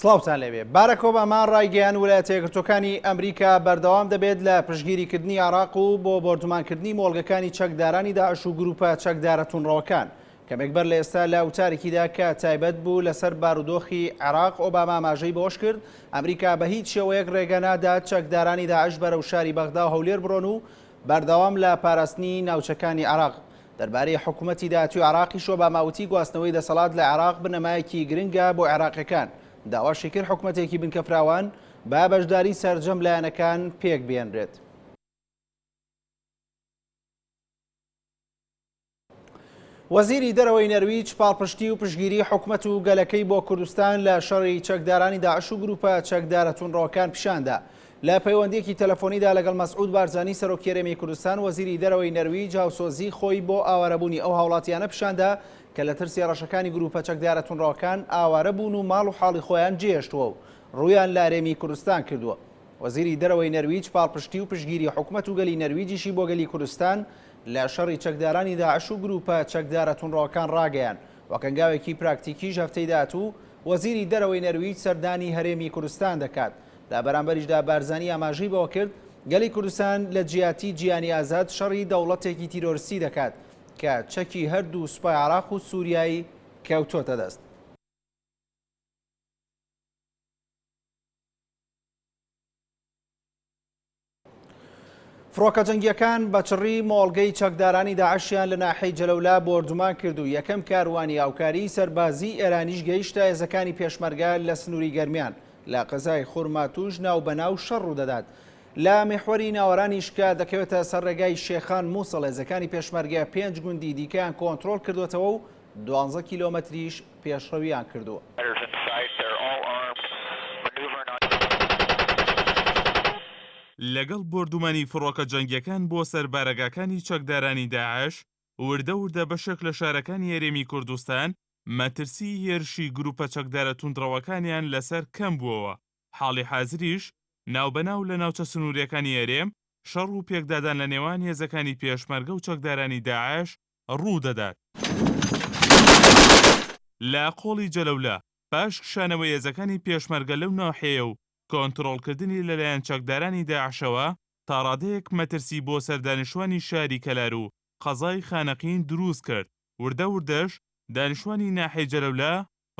سڵاوتان لەوێ باراک ئۆباما ڕایگەیان ویلایەتە یەکگرتووەکانی ئەمریکا بەردەوام دەبێت لە پشتگیریکردنی عێراق و بۆ بۆردومانکردنی مۆڵگەکانی چەکدارانی داعش و گروپە چەکدارە تونڕەوەکان کەمێک بەر لە ئێستا لە وتارێکیدا کە تایبەت بوو لەسەر بارودۆخی عێراق ئۆباما ئاماژەی بەوەش کرد ئەمریکا بە هیچ شێوەیەک ڕێگە نادات چەکدارانی داعش بەرەو شاری بەغدا و هەولێر بڕۆن و بەردەوام لە پاراستنی ناوچەکانی عێراق. دەربارەی حکوومەتی داهاتووی عێراقیش ئۆباما وتی گواستنەوەی دەسەڵات لە عێراق بنەمایەکی گرنگە بۆ عێراقیەکان. داواشی کرد حکوومەتێکی بنکەفراوان با بەشداری سەرجەم لایەنەکان پێک بێنرێت. وەزیری دەرەوەی نەرویج پاڵپشتی و پشتگیری حکوومەت و گەلەکەی بۆ کوردستان لە شەڕی چەکدارانی داعش و گروپە چەکدارە تونڕەوەکان پیشاندا. لە پەیوەندیەکی تەلەفۆنیدا لەگەڵ مەسعود بارزانی سەرۆکی هەرێمی کوردستان وەزیری دەرەوەی نەرویج هاوسۆزی خۆی بۆ ئاوارەبوونی ئەو هاوڵاتیانە پیشاندا کە لە ترسی ڕەشەکانی گروپە چەکدارە تونڕەوەکان ئاوارە بوون و ماڵ و حاڵی خۆیان جێهێشتووە و ڕوویان لە هەرێمی کوردستان کردووە. وەزیری دەرەوەی نەرویج پاڵپشتی و پشتگیری حکوومەت و گەلی نەرویجیشی بۆ گەلی کوردستان لە شەڕی چەکدارانی داعش و گروپە چەکدارە تونڕەوەکان ڕاگەیان. وەکەنگاوێکی پراکتیکیش هەفتەی داهاتوو وەزیری دەرەوەی نەرویج سەردانی هەرێمی کوردستان دەکات. لە بەرامبەریشدا بارزانی ئاماژەی بەوە کرد گەلی کوردستان لە جیاتی جیانی ئازاد شەڕی دەوڵەتێکی تیرۆریستی دەکات کە چەکی هەردوو سوپای عێراق و سووریایی کەوتۆتە دەست. فڕۆکە جەنگیەکان بە چڕی مۆڵگەی چەکدارانی داعشیان لە ناحەی جەلەولا بۆردومان کرد و یەکەم کاروانی هاوکاری سەربازی ئێرانیش گەیشتە هێزەکانی پێشمەرگە لە سنووری گەرمیان لە قەزای خورماتوش ناوبەناو شەڕ ڕوودەدات. لە مێحوەری ناوەڕانیش کە دەکەوێتە سەر ڕێگای شێخان مووسڵ هێزەکانی پێشمەرگە 5 گوندی دیکەیان کۆنتڕۆڵ کردوێتەوە و 12 کیلۆمەتریش پێشڕەویان کردووە. لەگەڵ بۆردومانی فڕۆکە جەنگیەکان بۆ سەربارەگاکانی چەکدارانی داعش وردە بەشێک لە شارەکانی هەرێمی کوردستان مەترسی هێرشی گروپە چەکدارە توندڕەوەکانیان لەسەر کەم بووەوە. حاڵی حازریش ناوبەناو لە ناوچە سنووریەکانی هەرێم شەڕ و پێکدادان لە نێوان هێزەکانی پێشمەرگە و چەکدارانی داعش ڕوو دەدات. لە قۆڵی جەلەولا پاش کشانەوەی هێزەکانی پێشمەرگە لەو ناحەیە و کۆنتڕۆڵکردنی لەلایەن چەکدارانی داعشەوە تا ڕادەیەک مەترسی بۆ سەردانیشتوانی شاری کەلار و قەزای خانەقین دروست کرد. وردەش دانیشتوانی ناحەی جەلەولا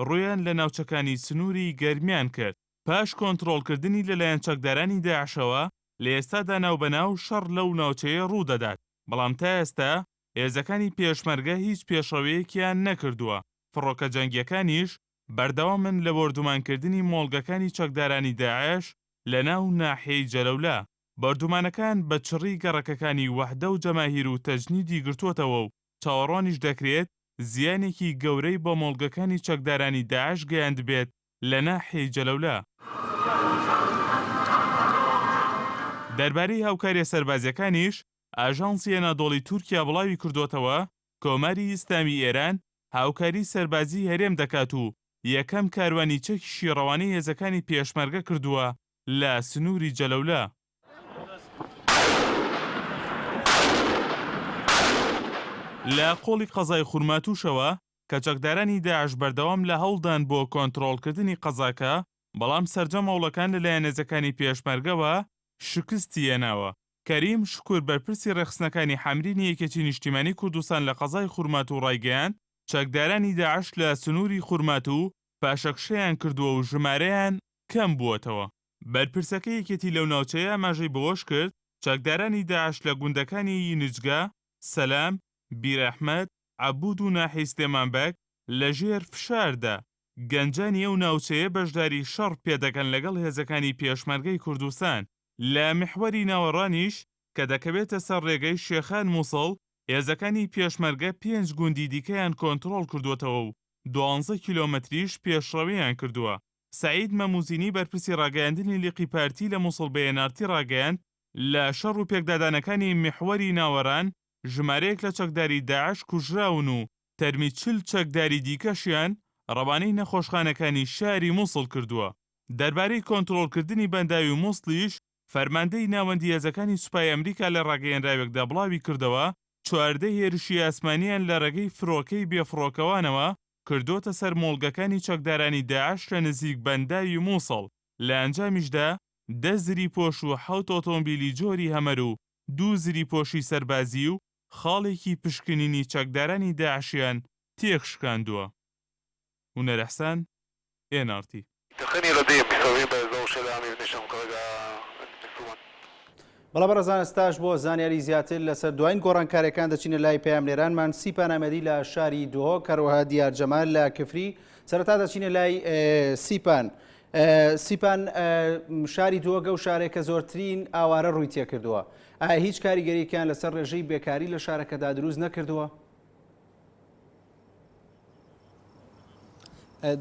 ڕوویان لە ناوچەکانی سنووری گەرمیان کرد. پاش کۆنتڕۆڵکردنی لەلایەن چەکدارانی داعشەوە لە ئێستادا ناوبەناو شەڕ لەو ناوچەیە ڕوو دەدات. بەڵام تا ئێستا هێزەکانی پێشمەرگە هیچ پێشڕەوەیەکیان نەکردووە. فڕۆکە جەنگیەکانیش بەردەوامن لە بۆردومانکردنی مۆڵگەکانی چەکدارانی داعش لە ناو ناحەی جەلەولا. بەردومانەکان بە چڕی گەڕەکەکانی وەحدە و جەماهیر و تەجنیدی گرتووەتەوە و چاوەڕوانیش دەکرێت زیانێکی گەورەی بە مۆڵگەکانی چەکدارانی داعش گەیاند بێت لە ناحەی جەلەولا. دەربارەی هاوکاریە سەربازیەکانیش ئاژانسی ئەنادۆڵی تورکیا بڵاوی کردوتەوە کۆماری ئیسلامی ئێران هاوکاری سەربازی هەرێم دەکات و یەکەم کاروانی چەکی شیڕەوانەی هێزەکانی پێشمەرگە کردووە لە سنووری جەلەولا. لە قۆڵی قەزای خورماتوشەوە کە چەکدارانی داعش بەردەوام لە هەوڵدان بۆ کۆنتڕۆڵکردنی قەزاکە بەڵام سەرجەم هەوڵەکان لەلایەن هێزەکانی پێشمەرگەوە شکستی هێناوە. کەریم شکور بەرپرسی ڕێخستنەکانی حەمرینی یەکێتی نیشتیمانی کوردستان لە قەزای خورماتوو ڕایگەیاند چەکدارانی داعش لە سنووری خورماتوو پاشەکشەیان کردووە و ژمارەیان کەم بووەتەوە. بەرپرسەکە یەکێتی لەو ناوچەیە ئاماژەی بەوەش کرد چەکدارانی داعش لە گوندەکانی یینجگا، سەلام، بیرەحمەد، عەبوود و ناحەی سلێمانبەگ لەژێر فشاردا گەنجانی ئەو ناوچەیە بەشداری شەڕ پێدەکەن لەگەڵ هێزەکانی پێشمەرگەی کوردستان. لە میحوەری ناوەڕانیش کە دەکەوێتە سەر ڕێگەی شێخان مووسڵ هێزەکانی پێشمەرگە 5 گوندی دیکەیان کۆنتڕۆڵ کردوێتەوە و 12 کیلۆمەتریش پێشڕەویان کردووە. سعید مەموزینی بەرپرسی ڕاگەیاندنی لیقی پارتی لە مووسڵ بە ئێنارتی ڕاگەیاند لە شەڕ و پێکدادانەکانی میحوەری ناوەڕان ژمارەیەک لە چەکداری داعش کوژراون و تەرمی 40 چەکداری دیکەشیان ڕەوانەی نەخۆشخانەکانی شاری مووسڵ کردووە. دەربارەی کۆنتڕۆڵکردنی بەنداوی و مووسڵیش فەرماندەی ناوەندی هێزەکانی سوپای ئەمریکا لە ڕاگەیەنراوێکدا بڵاوی کردەوە 14 هێرشی ئاسمانیان لە ڕێگەی فرۆکەی بێفڕۆکەوانەوە کردوتە سەر مۆڵگەکانی چەکدارانی داعش لە نزیک بەنداوی مووسڵ. لە ئەنجامیشدا 10 زری پۆش و 7 ئۆتۆمبیلی جۆری هەمەر و 2 زری پۆشی سەربازی و خاڵێکی پشکنینی چەکدارانی داعشیان تێکشکاندووە. هونەر ئەحسان، NRT. بەڵام بەڕێزان ئێستاش بۆ زانیاری زیاتر لەسەر دوایین گۆڕانکاریەکان دەچینە لای پەیامنێرانمان. سیپان ئەمەدی لە شاری دۆ، کەروەها دیار جەمال لە کفری. سەرەتا دەچینە لای سیپان. سیپان شاری دۆگە و شارێکە زۆرترین ئاوارە ڕووی تێکردووە. ئایا هیچ کاریگەریەکیان لەسەر ڕێژەی بێکاری لە شارەکەدا دروست نەکردووە؟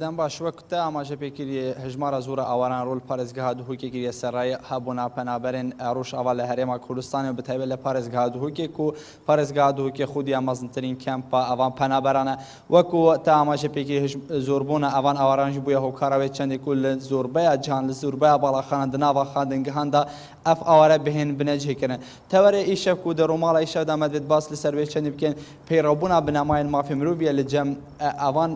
دەم باش وەکتە ئاماژە پێکردی هەژمارە زۆرە ئاواران ڕۆل پارێزگەها دووهۆکێکی سەرای هەبوونا پەنابەرێن ڕۆژ ئاوا لە هەرێما کوردستانی و بەتایبەت لە پارێزگەها دووهۆکێک و پارێزگەها دووهۆکێ خودی ئامەزنترین کەمپە ئەوان پەنابەرانە. وەکو تا ئاماژە پێکردی زۆربوونە ئەوان ئاوارانژی بووە هۆکاراوێت چەندێک و لە زۆربەیە جان لە زۆربەیە باڵاخانە دناوە خاندنگەهاندا ئەف ئاوارە بهێن بنەجێکردن. تەوەرە ئیشەک و دەڕۆماڵە ئیشەدا مەدوێت باس لەسەر بێت چەندی بکەن پەیڕەوبوونا بنەمایان مافی مرۆڤیە لە جەم ئەوان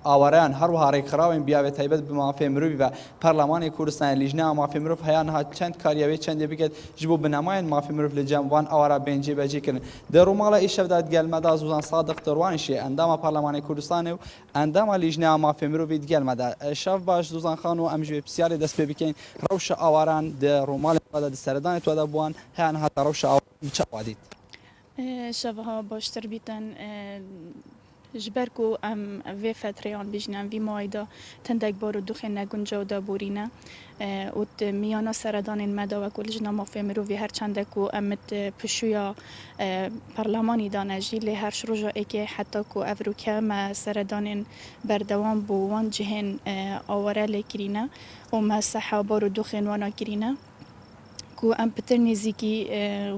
ئاوارەیان هەروەها ڕێکخراوین بیاوێت تایبەت بە مافی مرۆڤی بە پەرلەمانی کوردستان لیژنە مافی مرۆڤ هەیە نەهات چەند کاریاوێت چەندێ بکرێت ji بۆ بنەمایان مافی مرۆڤ لە جەم وان ئاوارە بێن جێبەجێکردن. دەڕۆماڵە ئیشەدا گەلمەدا زوزان سادق دەڕوانیشێ ئەنداما پەرلەمانی کوردستانê و ئەنداما لیژنە مافی مرۆڤی گەلمەدا. شەف باش زوزان خان و ئەم ژێ پرسیارێ دەست پێ بکەین ڕەوشە ئاواران دەڕۆماڵێدا سەردانی تۆدا بووان هەیەن هاتە ڕەوشە ئاوار بچەوادیت. شەڤها باشتر بیتن جبركو ام في فتريان بيجنان في مايدا تندك بارو دوخين نگونجا دا بورينا وت ميانا سردان المدا وكل جنا ما في مرو في هر چندكو امت پشويا برلماني دانجي له هر شروجا اكي حتى كو افروكا ما سردان بردوان بو وان جهن آوره لكرينا وما صحا بارو دوخين وانا كرينا کو ام پتر نزیکی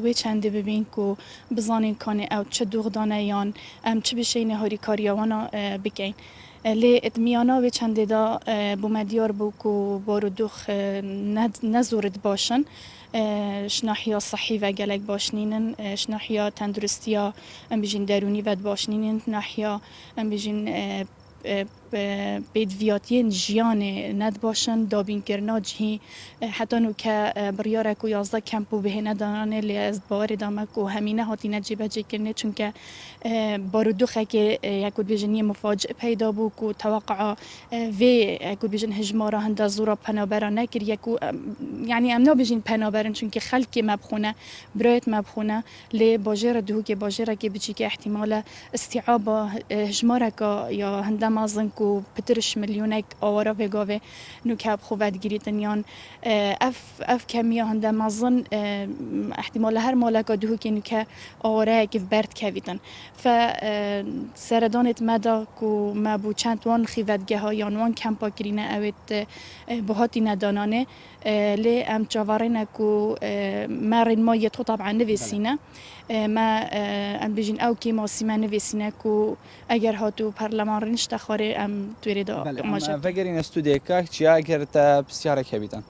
وی چنده ببین کو بزانین کانه او چه دوغ دانه یان ام چه بشین هاری کاریوانا بکین لی اتمیانا وی چنده دا بومدیار بو کو بارو دوغ نزورد باشن شناحیا صحی و گلک باشنینن شناحیا تندرستیا ام بجین درونی ود باشنینن ناحیا ام بجین بدویاتین جیان ند باشن دابین کرنا جهی حتی نو که بریارک و 11 کمپو به ندانه لی از باور دامک و همینه هاتی نجیبه جی کرنه چون که بارودوخه که یکود بیجنی مفاجئ پیدا بو که توقع وی یکود بیجن هجماره هنده زورا پنابرا نکر یکو یعنی امنا بیجن پنابرن چون که خلکی مبخونه برایت مبخونه لی باجر دهو که باجره که بچی که احتمال استیعاب هجماره که یا هنده مازن کو پترش میلیونک آوارا وگاوه نوکاب خوبت گیریتن یان اف کمیا هنده مازن احتمال هر مالکا دهو که نوکا آواره که برد کویدن ف سردانت مدا کو ما بو چند وان خیوتگه ها یان وان کمپا کرینه اوید بهاتی ندانانه لی ام جوارینه کو مرین ما یتو طبعا نویسینه ما ام بيجين او كيما سيما نويسينا كو اگر هاتو برلمان رنش تخاري ام تويري دا ماجا فكرين استوديكا چيا اگر تا بسيارة كبيتان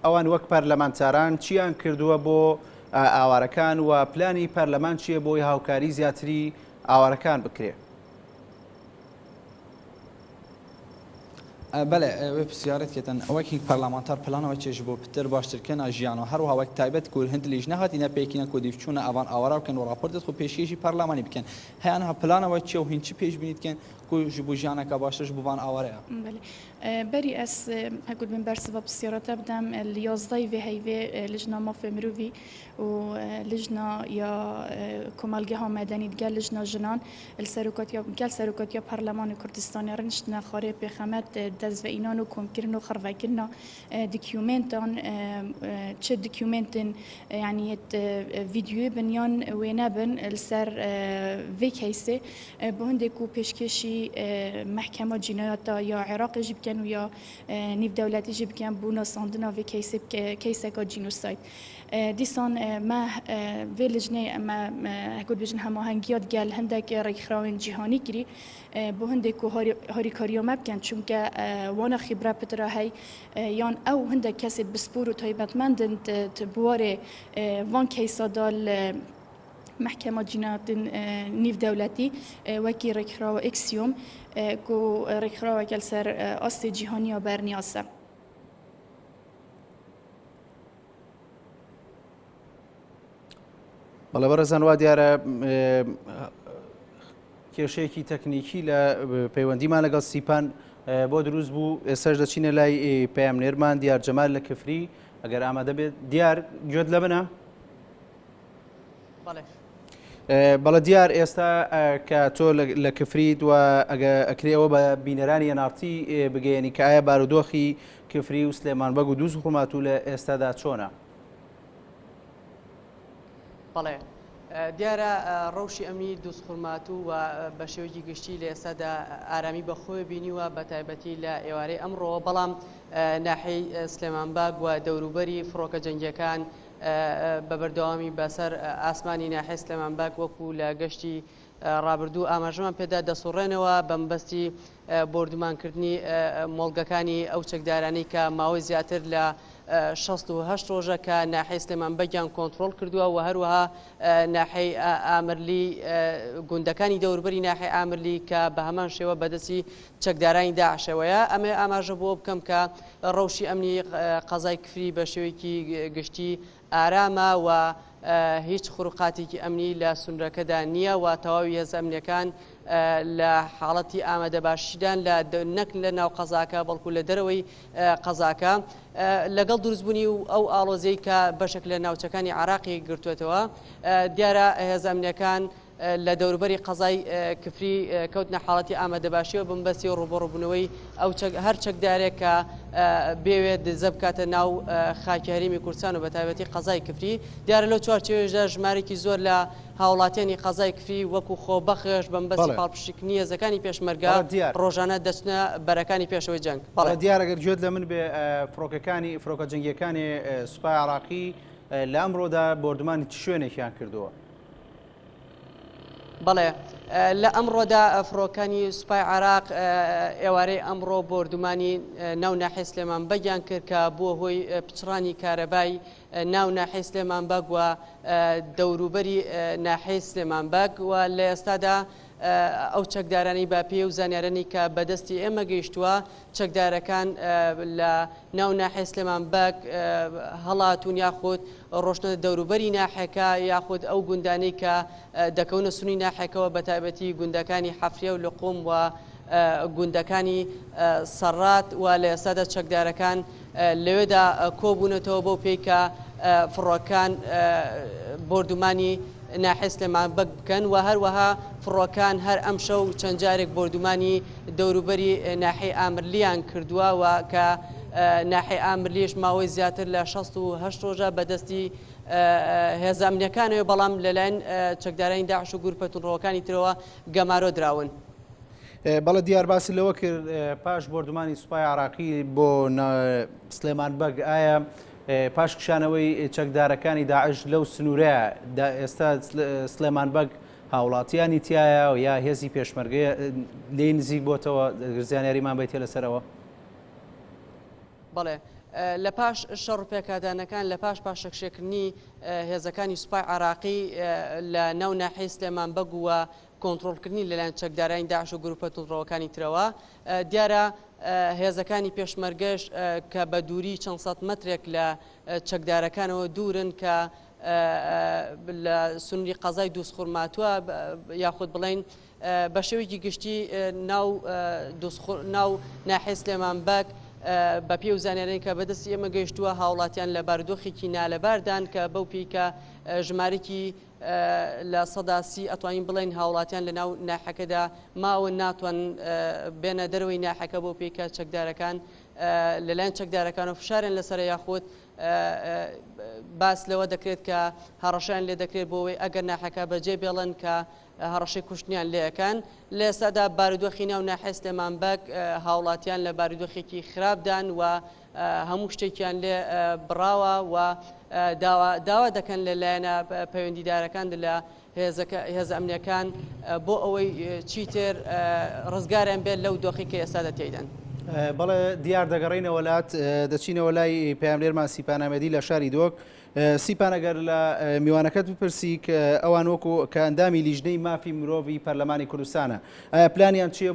ئەوان وەک پەرلەمانتاران چیان کردووە بۆ ئاوارەکان و پلانی پەرلەمان چییە بۆی هاوکاری زیاتری ئاوارەکان بکرێت؟ بله و بسیارت کتن وکی پارلمانتار پلان و چه جبو پتر باشتر کن جیانو هر وها وقت تایبت کول هند لیجنه هات اینا پیکینه کو دیفچونه اوان آوارا کن و راپورت خو پیشیجی پارلمانی بکن هیان ها پلان و چه و هنچی پیش بینید کن کو جبو جیانه کا باشتر جبو وان آوارا بله بري اس هقول من برسبة بسيارات بدم اليازداي في هيفي لجنة مافي مروفي ولجنة يا كمالجها مدني تقال لجنة جنان السروكات يا قال سروكات يا برلمان كردستان رنشنا خارج بخامات دز وإنان وكم كرنو خرفكنا دوكيومنتان تش دوكيومنتن يعني فيديو بنيان وينابن السر في كيسة بهندكو بيشكشي محكمة جنايات يا عراق جيب ويا نيف دولتي جيب كان بونا صندنا في كيسة كجينوسايد دیسان ما ویلجنه ما هکود بجن همه هنگیات گل هندک ریخراون جهانی کری به هندک و هاری کاریو مبکن چون که وانا خبره پتره هی یان او هندک کسی بسپور و تایبت مندن تبواره وان کیسا دال محکمە جیناتن نیف دەولەتی وەکی ڕێکخراوە ئەکسیۆم و ڕێکخراوەکە لەسەر ئاستی جیهانیە بەرنیاسە. بەڵێ بەڕێزان وا دیارە کێشەیەکی تەکنیکی لە پەیوەندیمان لەگەڵ سیپان بۆ دروست بوو. ئێستاش دەچینە لای پەیامنێرمان دیار جەمال لە کفری. ئەگەر ئامادە بێت دیار گوێت لە منە؟ بەڵێ دیار ئێستا کە تۆ لە کفریت و ئەکرێەوە بە بینەرانی ئەنارتی بگەێنی کە ئایا بارودۆخی کفری و سلێمانبەگ و دووس خڕمات و لە ئێستادا چۆنە؟ بەڵێ دیارە ڕەوشی ئەمنی دووسخورمات و بە شێوەیەکی گشتی لە ئێستادا ئارامی بەخۆی بینیوە بە تایبەتی لە ئێوارەی ئەمڕۆ، بەڵام ناحەی سلێمانباگ و دەوروبەری فڕۆکە جەنگیەکان بە بەردەوامی بەسەر ئاسمانی ناحەی سلێمانباگ وەکو لە گەشتی ڕابردوو ئاماژەمان پێدا دەسوڕێنەوە بە مەبەستی بردومانکردنی مۆڵگەکانی ئەو چەکدارانەی کە ماوەی زیاتر لە 68 ڕۆژە کە ناحەی سلێمانبەگیان کۆنتترۆل کردووە و هەروەها ناحەی ئامرلی گوندەکانی دەوروبەری ناحەی ئامرلی کە بە هەمان شێوە بەدەستی چەکدارانی داعشەوەیە. ئەمێ ئاماژە بۆ بکەم کە ڕەوشی ئەمنی قەزای کفری بە شێوەیەکی گشتی ئارامە و هیچ خوڕقاتێکی ئەمنی لە سونرەکەدا نییە و تەواوی هێز ئەمنیەکان لە حاڵەتی ئامادە باشیدان نەک لە ناو قەزاکە بەڵکو لە دەرەوەی قەزاکە لەگەڵ دروستبوونی و ئەو ئاڵۆزەی کە بەشێک لە ناوچەکانی عراقی گرتوێتەوە. دیارە هێز ئەمنیەکان لە دەوروبەری قەزای کفری کەوتنە حاڵەتی ئامادەباشیەوە بمبەستی ڕوبەڕووبوونەوەی ئەو هەر چەکدارێک کە بێوێت دزە بکاتە ناو خاکی هەرێمی کوردستان و بە تایبەتی قەزای کفری. دیارە لەو چوارچێوەیەشدا ژمارێکی زۆر لە هاوڵاتیانی قەزای کفری وەکو خۆبەخش بەمبەستی پاڵپشتنی هێزەکانی پێشمەرگە ڕۆژانە دەچنە بەرەکانی پێشەوەی جەنگ. دیارەگەر گوێت لە من بێ فڕۆکە جەنگیەکانی سوپای عراقی لە ئەمڕۆدا بردومانی شوێنێکیان کردووە. بەڵێ لە ئەمڕۆدا فڕۆکانی سوپای عراق ئێوارەی ئەمڕۆ بردومانی ناو ناحەی سلێمانبەگیان کرد کە بووە هۆی پچڕانی کارەبای ناو ناحەی سلێمانبەگ و دەوروبەری ناحەی سلێمانبەگ و لە ئێستادا ئەو چەکدارانی باپێ و زانیارانی کە بەدەستی ئێمە گەیشتووە چەکدارەکان لە ناو ناحەی سلێمانبەگ هەڵاتون یاخود ڕۆشنە دەوروبەری ناحەکە یاخود ئەو گوندانەی کە دەکەونە سنووی ناحەکەەوە بە تایبەتی گوندەکانی حەفرێ و لقوم و گوندەکانی سەڕات و لە ئێستادا چەکدارەکان لەوێدا کۆبوونەتەوە بۆ پێی کە فڕۆکان بردومانی ناحەی سلێمانبەگ بکەن و هەروەها فڕۆکان هەر ئەم شەو چەند جارێک بردومانی دەوروبەری ناحەی ئامرلیان کردووە و کە ناحەی ئامرلیش ماوەی زیاتر لە 68 ڕۆژە بەدەستی هێز ئەمنیەکانەوە، بەڵام لەلایەن چەکدارانی داعش و گروپەتونڕەوەکانی ترەوە گەمارۆ دراون. بەڵێ دیار باسی لەوە کرد پاش بردومانی سوپای عراقی بۆ سلێمانبەگ ئایا پاش کشانەوەی چەکدارەکانی داعش لەو سنوورەیە ئێستا سلێمانبەگ هاوڵاتیانی تایە و یا هێزی پێشمەرگەیە لێی نزیک بۆتەوە زانیاریمان بیتێ لەسەرەوە؟ بەڵێ لە پاش شەڕپێکادانەکان لە پاش شەکشێکردنی هێزەکانی سوپای عراقی لە ناو ناحەی سلێمانبەگ وە کۆنتترۆلکردنی لەلایەن چەکدارانی داعش و گروپەتونڕەوەکانی ترەوە دیارە هێزەکانی پێشمەرگەش کە بە دووری چەند سەد مەترێک لە چەکدارەکانەوە دوورن کە لە سنووری قەزای دووسخورماتووە یاخود بڵین بە شێوەیەکی گشتی ناو ناحەی سلێمانبەگ بە پێ و زانیارانی کە بەدەستی ئێمە گەیشتووە هاوڵاتیان لە بارودۆخێکی نالەباردان کە بەو پێیکە ژمارێکی لە سەداسی ئەتوانین بڵێن هاوڵاتیان لە ناو ناحەکەدا ماوە ناتوان بێنە دەرەوەی ناحەکە بۆ پێیکە چەکدارەکان لەلایەن چەکدارەکان و فشارێن لەسەر یاخود باس لەوە دەکرێت کە هەڕەشیان لێ دەکرێت بۆەوەی ئەگەر ناحەکە بەجێ بێڵن کە هەڕەشەی کوشتنیان لێەکان. لە ئێستادا بارودۆخی ناو ناحەی سلێمانبەگ هاوڵاتیان لە بارودۆخێکی خراپدان و هەموو شتێکیان لێ بڕاوە و داوا دەکەن لەلایەنە پەیوەندیدارەکان لە هێز ئەمنیەکان بۆ ئەوەی چیتر ڕزگاریان بێت لەو دۆخی کە ئێستا دەتێدان. بەڵێ دیار دەگەڕینە وڵات دەچینەوە لای پاملێرمان سیپان ئەمەدی لە شاری دۆک. سیپان ئەگەر لە میوانەکەت بپرسی کە ئەوان وەکو کە ئەندامی لیژنەی مافی مرۆڤی پەرلەمانی کوردستانە، ئایا پلانیان چییە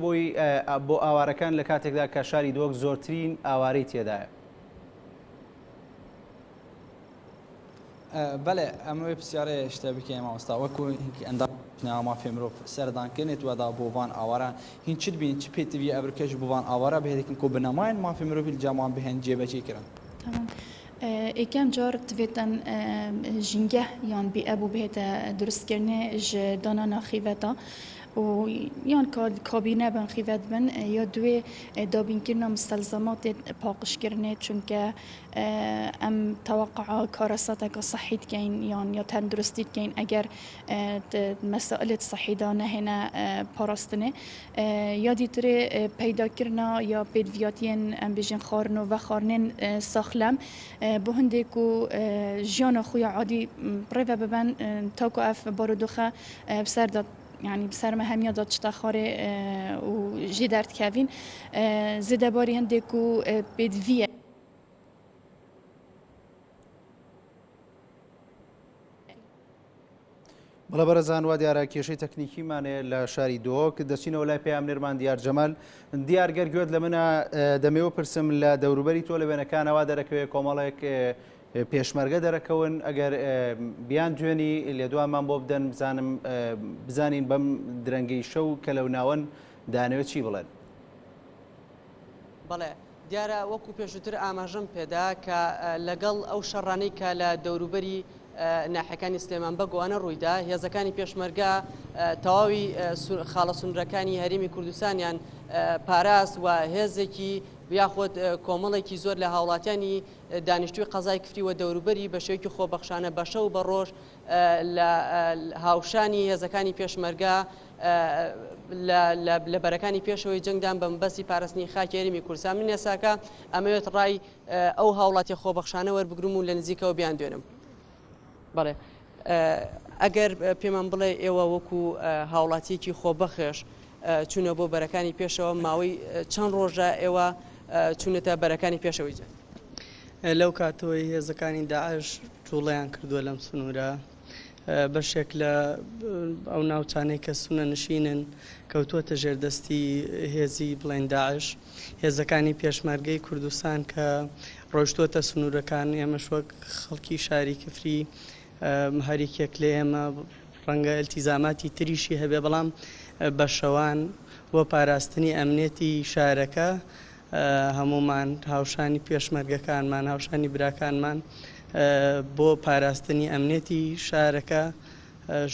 بۆ ئاوارەکان لە کاتێکدا کە شاری دۆک زۆرترین ئاوارەی تێدایە؟ بەڵێ ئەمەوەی پرسیارەیە شتە بکەین مامۆستا وەکو ئەندام مافی مرۆڤ سەردانکردنێت وەدا بۆوان ئاواران هین چ بین چ پێتوی ئەبرکەش بووان ئاوارە بهێدەکن کۆ بنەماین مافی مرۆڤی جامان بهێن جێبەجێکردن. ئێکەم جار دوێتەن ژینگە یان بێ ئەبوو بهێتە دروستکردنێ ji dana naxîveta û yan kabîne bin xîvet bin ya duê dabînkirina mustelzematê paqişkirinê çunke em teweqqa karaseteka sehî dikeyn yan ya tenduristî dikeyn eger mesailê sehî da nehêne parastinê ya dîtirê peydakirina ya pêdiviyatiyên em bêjin xwarin û vexwarinên saxlem bu hindê ku jiyana xwe ya adî rêve bibin ta ku ev barodoxe bi ser da يعني بسر مهمية داد شتاخاري وجي درد كافين زيدا باري هندكو بدفية بەڵە بەرەزان وا دیارە کێشەی تەکنیکیمانێ لە شاری دۆک دەچینەوە لای پاملێرمان دیار جەمال. دیارگەر گوێت لە منە دەمەوە پرسم لە دەوروبەری تۆ لە وێنەکانەوە دەرەکەوێت کۆمەڵێک پێشمەرگە دەرەکەون ئەگەر بیان دوێنی لێ دوانمان بۆ بدەن بزانین بەم درەنگەی شەو کە لەو ناوەن دانەوێت چی بڵێن. بەڵێ دیارە وەکو پێشووتر ئاماژەم پێدا کە لەگەڵ ئەو شەڕانەی کە لە دەوروبەری ناحەکانی سلێمان بەگوانە ڕوویدا هێزەکانی پێشمەرگە تەواوی خاڵە سونورەکانی هەرێمی کوردستانیان پاراست و هێزێکی یاخود کۆمەڵێکی زۆر لە هاوڵاتیانی دانیشتوی قەزای کفری و دەوروبەری بە شێوەیەکی خۆبەخشانە بە شەو بە ڕۆژ لە هاوشانی هێزەکانی پێشمەرگە لە بەرەکانی پێشەوەی جەنگدان بە مەبەستی پاراستنی خاکی هەرێمی کوردستان. من ئێساکە ئەمەوێت ڕای ئەو هاوڵاتی خۆبەخشانە وەربگرم و لە نزیکەوە بیان دوێنم. بەڵێ ئەگەر پێمان بڵێ ئێوە وەکو هاوڵاتیەکی خۆبەخێش چوونە بۆ بەرەکانی پێشەوە ماوەی چەند ڕۆژە ئێوە چوونەتە بەرەکانی پێشەوەی جێ؟ لەو کاتەوەی هێزەکانی داعش جوڵەیان کردووە لەم سنوورە بەشێک لە ئەو ناوچانەی کە سونە نشینن کەوتووەتە ژێردەستی هێزی بڵێن داعش. هێزەکانی پێشمەرگەی کوردستان کە ڕۆیشتووەتە سنوورەکان ئێمەش وەک خەڵکی شاری کفری هەریکێک لێ ئێمە ڕەنگە ئەلتیزاماتی تریشی هەبێ بەڵام بە شەوان بۆ پاراستنی ئەمنێتی شارەکە هەمومان هاوشانی پێشمەرگەکانمان هاوشانی براکانمان بۆ پاراستنی ئەمنێتی شارەکە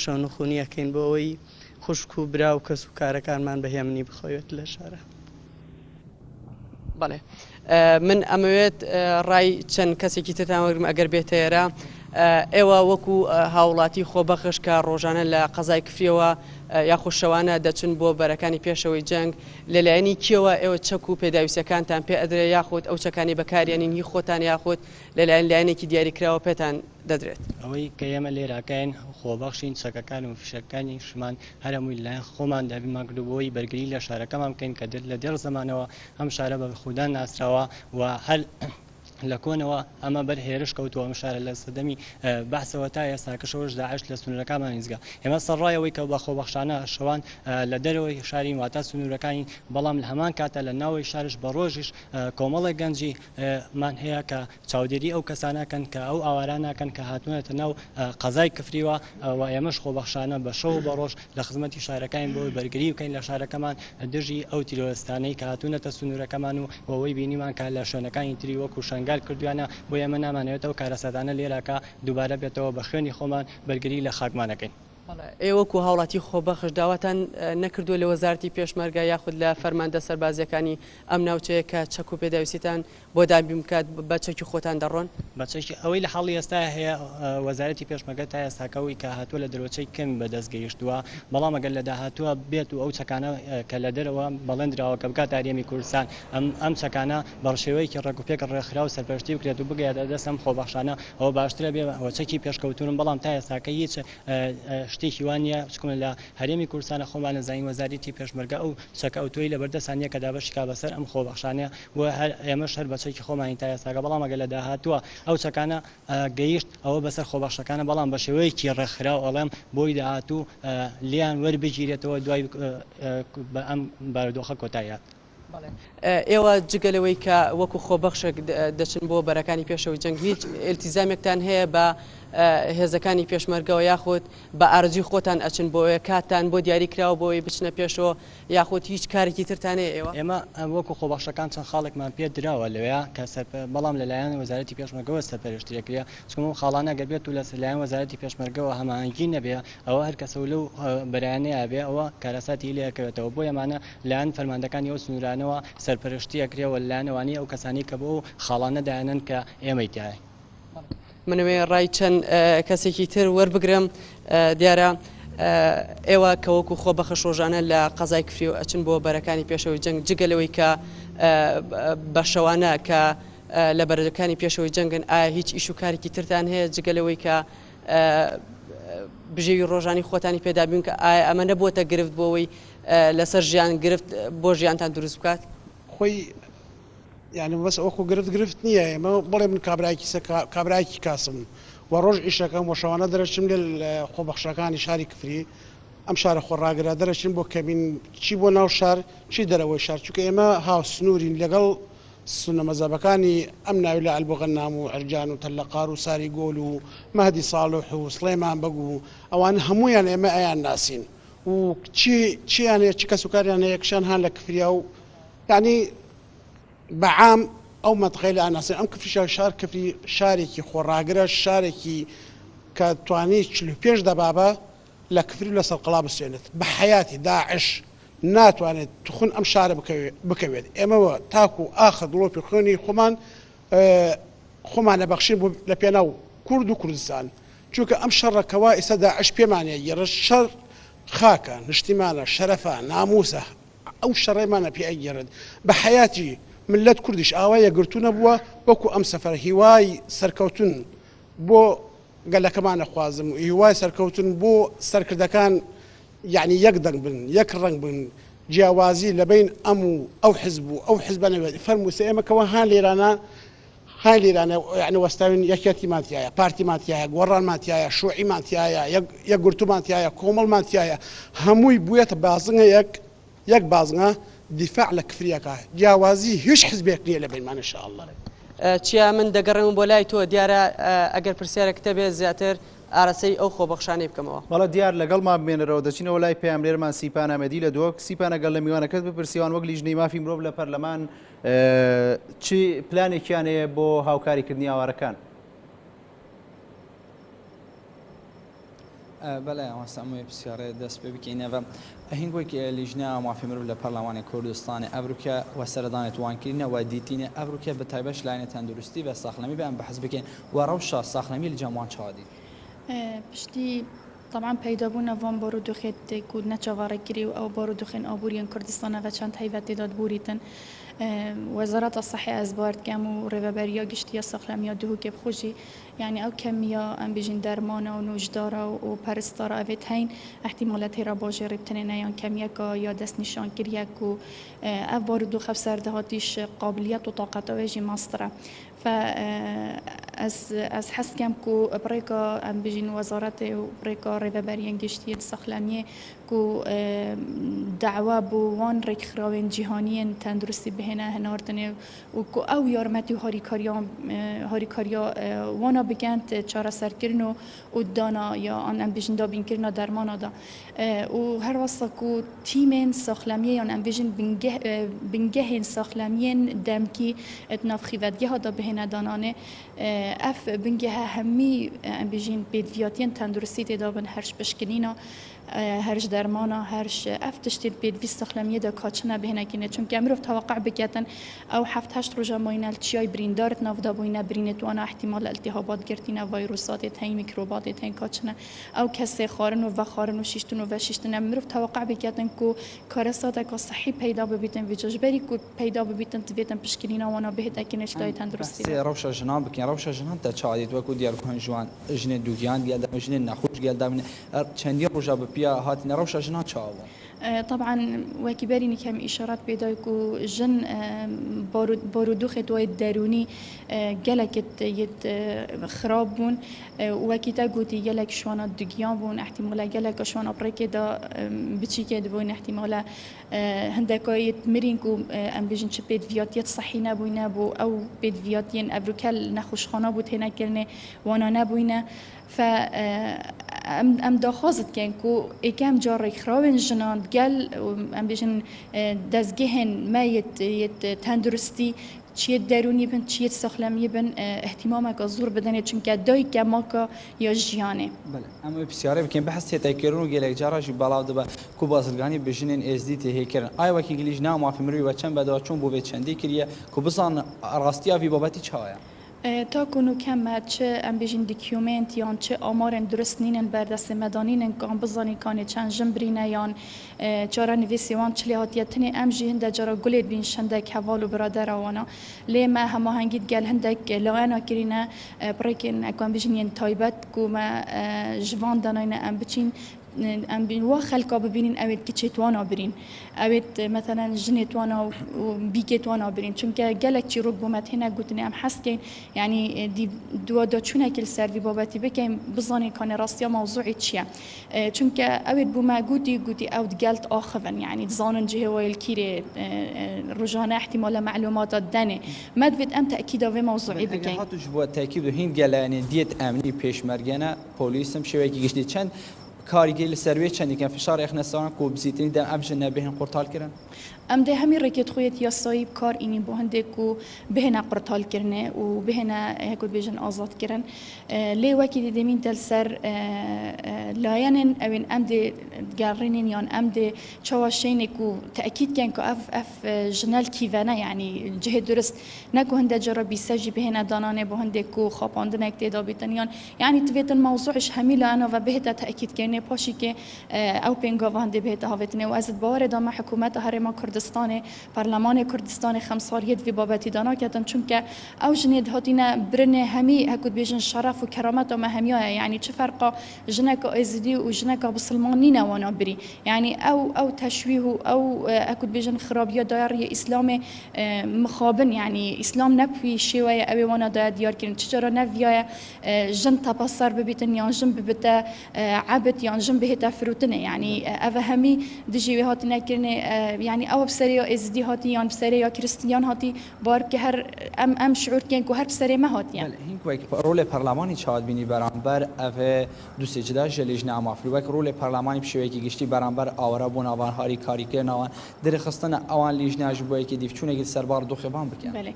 شەونخونیەکەین بۆ ئەوەی خوشک و برا و کەس و کارەکانمان بەهێمنی بخۆیێت لە شارە. بەڵێ من ئەمەوێت ڕای چەند کەسێکی ترتان وەرگرم ئەگەر بێتەیەرە ئێوە وەکو هاوڵاتی خۆبەخش کە ڕۆژانە لە قەزای کفریەوە یاخود شەوانە دەچن بۆ بەرەکانی پێشەوەی جەنگ لەلایەنی کێوە ئێوە چەک و پێداویستەکانتان پێ ئەدرێت یاخود ئەو چەکانی بەکارێنین هی خۆتان یاخود لەلایەن لایەنێکی دیاریکراوە پێتان دەدرێت؟ ئەوەی کە ئێمە لێراکەین خۆبەخشین چەکەکان و فیشەکانی شمان هەرمووی لایەن خۆمان دابیمان کردبەوەی بەرگری لە شارەکەمان بکەین کە لە دێڕ زمانەوە ئەم شارە بە خوددان ناسراوە و هەر لە کۆنەوە ئەمە بەر هێرش کەوتووە شارە لە سەدەمی بەحسەوە تا ئێستاکەشەوەش داعش لە سنوورەکانمان نزگا. ئێمە سەرڕایەوەی کە بە خۆبەخشانە شەوان لە دەرەوەی شاری واتە سنوورەکانی بەڵام لە هەمان کاتە لە ناوەی شارش بە ڕۆژیش کۆمەڵێک گەنجی مان هەیە کە چاودێری ئەو کەسانەکەن کە ئەو ئاوارانەکەن کە هاتوونەتە ناو قەزای کفریوە و ئێمەش خۆبەخشانە بە شەو بە ڕۆژ لە خزمەتی شارەکان بۆ بەرگری بکەین لە شارەکەمان دژی ئەو تیرۆستانەی کە هاتوونەتە سنوورەکەمان و ئەوەی بینیمان کە لە شوێنەکانی تری وەکو شنگال کردویانە بۆ ئێمە نامانەوێتەوە کارەسەدانە لێراکە دووبارە بێتەوە بە خوێنی خۆمان بەرگری لە خاکمانەکەین. ئێوەکو هاوڵاتی خۆبەخش داواتان نەکردووە لە وەزارەتی پێشمەرگە یاخود لە فەرماندە سەربازیەکانی ئەم ناوچەیە کە چەک و پێداویستیتان بۆ دابین بکات بە چەکی خۆتان دەڕۆن؟ بەچەکی ئەوەی لە حاڵی ئێستا هەیە وەزارەتی پێشمەرگە تا ئێستاکەوەی کە هاتووە لە دەرەوەچەی کەم بەدەستگەیشتووە بەڵام ئەگەر لە داهاتووە بێت و ئەو چەکانە کە لە دەرەوە بەڵێنراوە کە بکات هەرێمی کوردستان ئەم چەکانە بەڕشێوەیەکی ڕێکوپێک ڕێکخرا و سەرپەرشتی بکرێت و بگەێتە دەست ئەم خۆبەخشانە ئەوە باشترە بێ ئەوە چەکی پێشکەوتونم بەڵام تا ئێستاکە هیچ شتێکی وانە چکم لە هەرێمی کوردستانە خۆمان نەزانین وەزارەتی پێشمەرگە ئەو چەکە ئەوتۆی لە بەردەستانیە کە دابەشی کا بەسەر ئەم خۆبەخشانە و ئێمەش هەر بەچێکی خۆمانی تا ئێستاگە بەڵام ئەگە لە داهاتووە ئەو چەکانە گەیشت ئەوە بەسەر خۆبەخشەکانە بەڵام بە شێوەیەکی ڕێکخراو ئەڵێم بۆی داهاتوو لیان وەربگیرێتەوە دوای بە ئەم بارودۆخە کۆتاییات. ئێوە جگەلەوەی کە وەکو خۆبەخشێک دەچن بۆ بەرەکانی پێشەوەی جەنگ هیچ ئیلتیزامێکتان هەیە بە هێزەکانی پێشمەرگەوە یاخود بە ئارزوی خۆتان ئەچن بۆیە کاتتان بۆ دیاریکراوە بۆی بچنە پێشەوە یاخود هیچ کارێکی ترتانەیە ئێوە؟ ئێمە وەکو خۆبەخشەکان چەند خاڵێکمان پێ درراوە لەوەیە کە بەڵام لەلایەن وەزارەتی پێشمەرگەوە سەرپەرشتیەکرێ چکم خاڵانە گەبێت و لە لایەن وەزارەتی پێشمەرگەوە هەماهەنگی نەبێ ئەوە هەر کەسە لەو بەرایانەیە بێ ئەوە کارەساتی لێکەوێتەوە بۆ ئەمانە لایەن فەرماندەکانی ئەو سنوورانەوە سەرپەرشتیەکرێەوە لایەنەوەی ئەو کەسانی کە بۆ خاڵانە دایانن کە ئێمەی تایە. منوێ ڕای چەند کەسێکی تر وەربگرم دیارە ئێوە کە وەکو خۆبەخش ڕۆژانە لە قەزای کفری و ئەچن بۆ بەرەکانی پێشەوەی جەنگ جگەلەوەی کە بە شەوانە کە لە بەرەکانی پێشەوەی جەنگن ئایا هیچ ئیش و کارێکی ترتان هەیە جگەلەوەی کە بژێوی ڕۆژانی خۆتانی پێدابین کە ئایا ئەمە نەبووەتە گرفت بۆەوەی لەسەر ژیان گرفت بۆ ژیانتان دروست بکات؟ خۆی یعنی بەس ئەوکو گرفت نییە ئێمە بڵێ من کابراایکی کاسم و ڕۆژ ئیشەکەم بۆ شەوانە دەرەچم لە خۆبەخشەکانی شاری کفری ئەم شارە خۆڕاگرا دەرەچین بۆ کەبین چی بۆ ناو شار چی دەرەوەی شار چونکە ئێمە هاو سنوورین لەگەڵ سنە مەزەبەکانی ئەم ناوی لە ئەلبوغەنام و ئەرجان و تەلەقار و ساری گۆل و مەهدی ساڵح و سڵێمان بەگو ئەوان هەمویان ئێمە ئەیان ناسین و چیان هەیە چی کەس و کاریان هەیە کشان هەان لە کفریا و یعنی بەعام ئەو مەتقەی لە ئاناسن ئەم کفری شار کفری شارێکی خۆڕاگرە شارێکی کە توانی 45 دەبابە لە کفری لە سەرقڵا بسوێنێت بە حیاتی داعش ناتوانێت تخون ئەم شارە بکەوێت ئێمەوە تاکو و ئاخر دڵۆپی خوێنی خۆمانە بەخشین بۆ لە پێناو کورد و کوردستان چونکە ئەم شەڕەکەوا ئێستا داعش پێمانەیە گەڕە شەڕ خاکە نیشتیمانە شەرەفە ناموسە ئەو شەڕێمانە پێ ئەگەڕێت بە حیاتی ملت کوردیش ئاوایە گرتو نەبووە وەکو ئەم سەفەر هیوای سەرکەوتن بۆ گەلەکەمانە خوازم و هیوای سەرکەوتن بۆ سەرکردەکان یعنی یەک دەنگ بن یەک ڕنگ بن جیاوازی لەبین ئەم و ئەو حزب و ئەو حزبە نەوێت فەرمووسە ئێمەکەوە هان لێرانە یعنی وەستاوین یەکێتیمانتیایە پارتیمانتیایە گۆڕانمانتیایە شوعیمانتیایە یەک گرتومانتیایە کۆمەڵمانتیایە هەمووی بوویەتە بازنگە یەک بازنگە دیفاع لە کفریەکە جیاوازی هیچ حزبێک نییە لە بینمان ان شاء الله. چیا من دەگەڕێم بۆ لای تۆ دیارە ئەگەر پرسیارێکتە بێت زیاتر ئارەسەی ئەو خۆبەخشانەی بکەمەوە. بەڵە دیار لەگەڵمان بمێنەرەوە دەچینەوە لای پێامرێرمان سیپان ئەمەدی لە دۆک سیپان ئەگەر لە میوانەکەت بپرسیوان وەک لیژنەی مافی مرۆڤ لە پەرلەمان چی پلانێکیان هەیە بۆ هاوکاریکردنی ئاوارەکان؟ بەڵێ ئەوەسەمووی پرسیارە دەست پێ بکەینەوە هینگۆی لیژنە مافی مرۆڤ لە پەرلەمانی کوردستانی ئەڤروکە و سەردانێت وانکردنەوە دیتینە ئەڤروکە بە تایبەش لاینە تەندروستی بە ساخلەمی بەم بەحەز بکەین و ڕەوشە ساخلەمی لە جەموان چاوادی پشتی طبعا پیدا بوون وان بارودۆخێت کو نەچاوەڕێگیری و ئەو بارودۆخێن ئابووریان کوردستانەوە چەند هەیڤەت تێداد بوریتن وەزارەتە صحی ئەزباردگەم و ڕێبەبەریە گشتیە سەخلەمیە دووکێ بخۆشی یعنی ئەو کەمیە ئەم بژین دەرمانە و نوژدارە و پەرستارە ئەوێت هەین احتیمالەت هێرا باشێ ڕێبتنێنە یان کەمیەکە یا دەست نیشانکریەک و ئەو بارودۆخە سەردەهاتیش قابلیت و طاقەتەوەژی ماسترە از حسكم كو بريكا ام بيجين وزارات بريكا ريبريان گشتي سخلانيه كو دعوه بو وان ريك خراوين جهانيين تندرستي بهنا هناردنه وكو او يارمتي هاريكاريا وانا بگنت چاره سرکرنو و دانا یا ان ام بيجين دا بينكرنا درمانا دا و هر واسه كو تيمين سخلاميه يعني ام بيجين بنگهين سخلاميين دمكي اتنافخي ودگه دا بهنا دانانه اف بنگه همی بيجين بيدفياتين تندرستي تدابن هرش بشكلينا هرش درمانا هرش اف تشتيل بيد في استخلامية دا كاتشنا بهنا كينه چون كاميرو توقع بكاتن او 7-8 روزا ماينه التشاي بريندارت نافدا بوينه برينت وانا احتمال التهابات گرتينه فيروسات هي ميكروبات هي كاتشنا او كسي خارن و خارن و شيشتن و شيشتن امرو توقع بكاتن كو كارسات كو صحي پیدا ببيتن وججبري كو پیدا ببيتن تبيتن بشكلينا وانا بهدا كينه شتاي تندرستي روشه جنان بكين روشه جنان تا چاديت وكو ديار كون جوان جن دوغيان ديال جن نخوش گەلدامینە چەندی ڕۆژە بە پیا هاتینە ڕەوشە ژنا چاوە. طبعا وكبارين كم إشارات بدايكو جن بارودوخ توي الداروني جلكت يد خرابون وكيتا قوتي جلك شوانا دقيان بون احتمالا جلك شوانا بريكي دا بتشي كده بون احتمالا هندكا يتمرينكو ام بيجن شبيت فياتيات صحينا بوينا بو او بيت فياتين ابروكال نخوش خانا بود هنا كرنه وانا نبوينا ف ام داخازت کن کو اکم جاری خرابن جنان گل ام بیشن دزگهن ما یت تندرستی چیت درونی بن چیت سخلمی بن اهتمامك زور بدنه چونکه دای کماکا یا جیانه. بله اما بسیاره بکن بحث تکرارن و گلک جراجی بالا دبا کو بازرگانی بجنن ازدی ته کرن. آیا وکی گلیج نه ما فهمروی و چند بدار چون بو چندی کریه کو بزن راستیا وی بابتی چایا. تا کنو کم چه ام بیشین دکیومنت یان چه آمارن درست نینن بردست مدانینن کام بزانی کانی چند جنبرینه یان چارا نویسی وان چلی هاتیتنی ام جی هنده جارا گلید بین شندک حوال و برادر آوانا لی ما همه هنگید گل هندک لاغانا کرینه بریکن اکوان بیشین ین تایبت کو ما جوان داناینه ام بچین ام بین و خلقا ببینین اوید که چیتوانا برین اوید مثلا جنیتوانا و بیکتوانا برین چون که گلک چی روک بومت هنه گوتنی ام حس کن یعنی دی دو چونه کل سر وی بابتی بکن بزانی کان راستیا موضوعی چیه چون که اوید بوما گوتی اود گلت آخون یعنی زانن جه ویل کیره رجانه احتمال معلومات دنه مدوید ام تأکید و موضوعی بکن هاتو جبوا تأکید و هین گلانی دیت امنی پیشمرگانه پلیسم شوی کی گشتی چند کارگیل سروی چندی که فشار اخنسان کو بزیتنی دم ابجن نبهن قرطال کردن ام ده همین رکت خویت یا صایب کار اینی با هنده کو بهنا قرطال کرنه و بهنا هکو بیجن آزاد کرن لی وکی دیمین تل سر لاینن اوین ام ده گرینن یان ام ده چواشین کو تأکید کن کو اف جنال کیوانه یعنی جه درست نکو هنده جربی سجی بهنا دانانه با هنده کو خاپاندن اکتدا بیتنیان یعنی تویتن موضوعش همیلا انا و بهتا تأکید کنه پاشی که او پینگا و هنده بهتا هاوتنه و از بار دام حکومت هرما کردستان پارلمان کردستان خمساریت وی بابتی دانا کردن چون که او جنید هاتینا برنه همی هکود بیجن شرف و کرامت و مهمیه یعنی چه فرقا جنک ازدی و جنک بسلمانی نوانا بری یعنی او تشویه او هکود بیجن خرابیه دایره اسلام مخابن یعنی اسلام نبوی شیوه او وانا دایر دیار کردن چجورا نویای جن تپاسر ببیتن یا جن ببیت عبد یا جن بهت فروتنه یعنی او همی دجی هاتینا کردن یعنی او بسری ازدی هاتی یا بسری یا کریستیان هاتی بار که هر ام شعور کن که هر بسری ما هاتی بله هنگ رول پارلمانی چاد بینی برانبر او دو سجده جلیج نامافری وک رول پارلمانی بشوی که گشتی برانبر آورا بون آوان هاری کاری کردن آوان در خستن آوان لیج ناجبوی که دیفچونه که سربار دو خبان بکن بله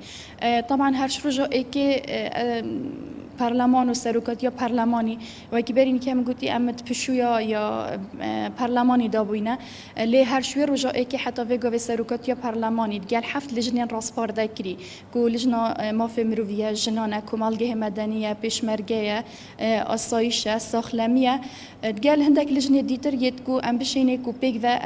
طبعا هر شروع که پارلمان و سروکات یا پارلمانی و که برین که میگویی امت پشویا یا پارلمانی دابوینه لی هر شوی رجایی که حتی وگو سروکات یا پارلمانی دیگر هفت لجنه راسپار دکری کو لجنه مافی مرویه جنانه کمالگه مدنیه پیشمرگه آسایشه ساخلمیه دیگر هندک لجنه دیتر ید کو ام بشینه کو پیگ و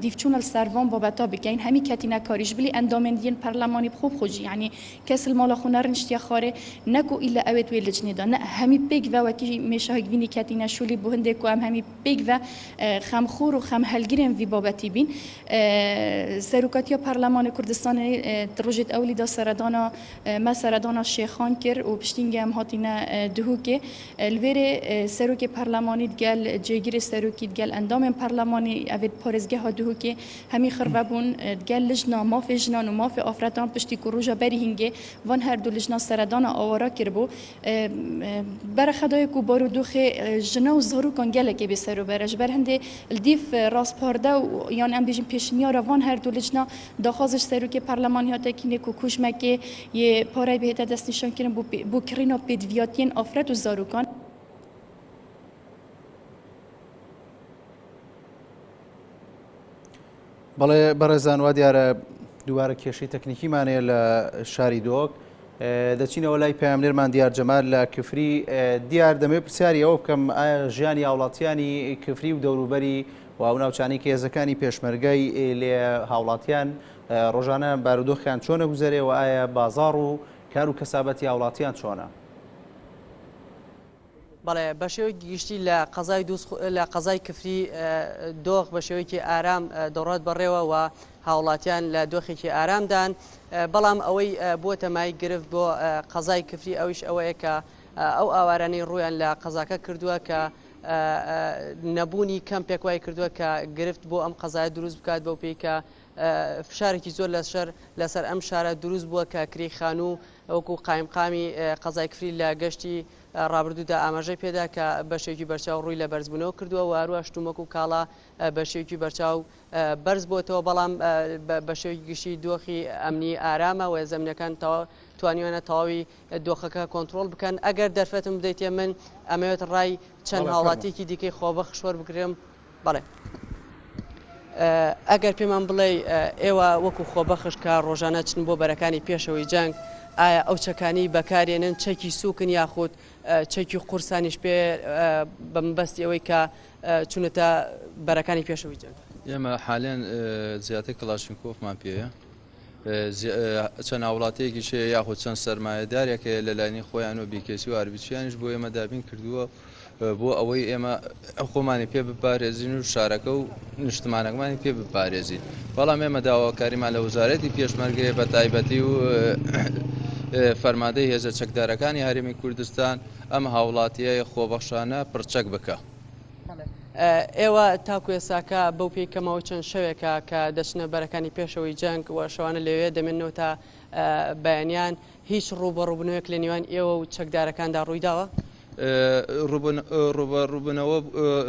دیفچون السروان بابتا بکین همی کتینا کاریش بلی اندامندین پارلمانی بخوب خوجی یعنی کس المال خونر نشتی خاره نکو الا اوت ویل نه همی پیگ و وکی میشه وینی کتینا شولی بهنده کو همی پیگ و خم خور و خم هلگیرن وی بابتی بین سروکاتیا پارلمان کردستان روجت اولی دا سردانا ما سردانا شیخان کر و پشتینگه هم هاتینا دهو که الویر سروک پارلمانی دگل جگیر سروکی دگل اندام پارلمانی اوید پارزگه ها دهو که همی خربون دگل لجنا مافی جنان و مافی آفرتان پشتی که روژا بری هنگه وان هر دو لجنا سردانا آوارا کربو بر خدای کو بارو دوخ جنا و زارو کن گله که بسرو برش بر هنده الدیف راس پارده و یان ام بیشین پیشنیا روان هر دو لجنا داخازش سرو که پارلمانی ها تکینه کو کوش مکه یه پاره بهت دست نشان کردن بو کرینا پیدویاتین آفرد و زارو کن بەڵێ بەڕێزان وا دیارە دووارە کێشەی تەکنیکیمانەیە لە شاری دۆک دەچینەوە لای پەیامنێرمان دیار جەمال لە کفری دیار دەمێ پرسیاری ئەوە بکەم ژیانی هاوڵاتیانی کفری و دەوروبەری و ئەو ناوچانەی کە هێزەکانی پێشمەرگەی لێ هاوڵاتیان ڕۆژانە بارودۆخیان چۆنە گوزەرێ و ئایا بازاڕ و کار و کەسابەتی هاوڵاتیان چۆنە؟ بەڵێ بە شێوەیەکی گشتی لە قەزای کفری دۆخ بە شێوەیەکی ئارام دەڕات بەڕێوە و هاوڵاتیان لە دۆخێکی ئارامدان بەڵام ئەوەی بۆ تەمای گرفت بۆ قەزای کفری ئەویش ئەوەیە کە ئەو ئاوارانەی ڕویان لە قەزاکە کردووە کە نەبوونی کەمپێک وای کردووە کە گرفت بۆ ئەم قەزایە دروست بکات بەو پێی کە فشارێکی زۆر لەسەر ئەم شارە دروست بووە کە کریخان و وەکو قایمقامی قەزای کفری لە گەشتی ڕابردوودا ئاماژەی پێدا کە بە شێوکی بەرچاو ڕووی لە بەرزبوونەوە کردووە و هەروە شتومەک و کاڵا بە شێوکی بەرچاو بەرز بۆتەوە بەڵام بە شێوکی گشتی دۆخی ئەمنی ئارامە و زەمینەکان توانیوانە تەواوی دۆخەکە کۆنتترۆل بکەن ئەگەر دەرفەتم بدەیتێ من ئەمەوێت ڕای چەند هاوڵاتێکی دیکەی خۆبەخ شۆر بگرم بەڵێ ئەگەر پێمان بڵێ ئێوە وەکو خۆبەخش کە ڕۆژانە چن بۆ بەرەکانی پێشەوەی جەنگ ئایا ئەو چەکانی بەکارێنن چەکی سووکن یاخود چەکی قورسانیش پێ بەمبەستی ئەوەی کە چونەتە بەرەکانی پێشەوەی جەنگ ئێمە حالێن زیاتر کلاشنکۆفمان پێەیە چەند وڵاتەیەکی شێ یاخود چەند سەرمایەدارێکە لە لایەنی خۆیان و بیکەسی و ئاربچیانیش بۆ ئێمە دابین کردووە بۆ ئەوەی ئێمە خۆمانی پێ بپارێزین و شارەکە و نیشتمانەکەمانی پێ بپارێزین بەڵام ئێمە داواکاریمان لە وزارەتی پێشمەرگەیە بە تایبەتی و فەرماندەی هێزە چەکدارەکانی هەرێمی کوردستان ئەم هاوڵاتیە خۆبەخشانە پڕچەک بکە. ئێوە تاکو ێساکە بەو پێی کەمەوە چەند شەوێکە کە دەچنە بەرەکانی پێشەوەی جەنگ و شەوانە لەوێ دەمێنەوە تا بەیانیان هیچ ڕوبەڕووبنەوەیەک لە نێوان ئێوە و چەکدارەکاندا ڕوویداوە؟ ڕوبەڕووبنەوە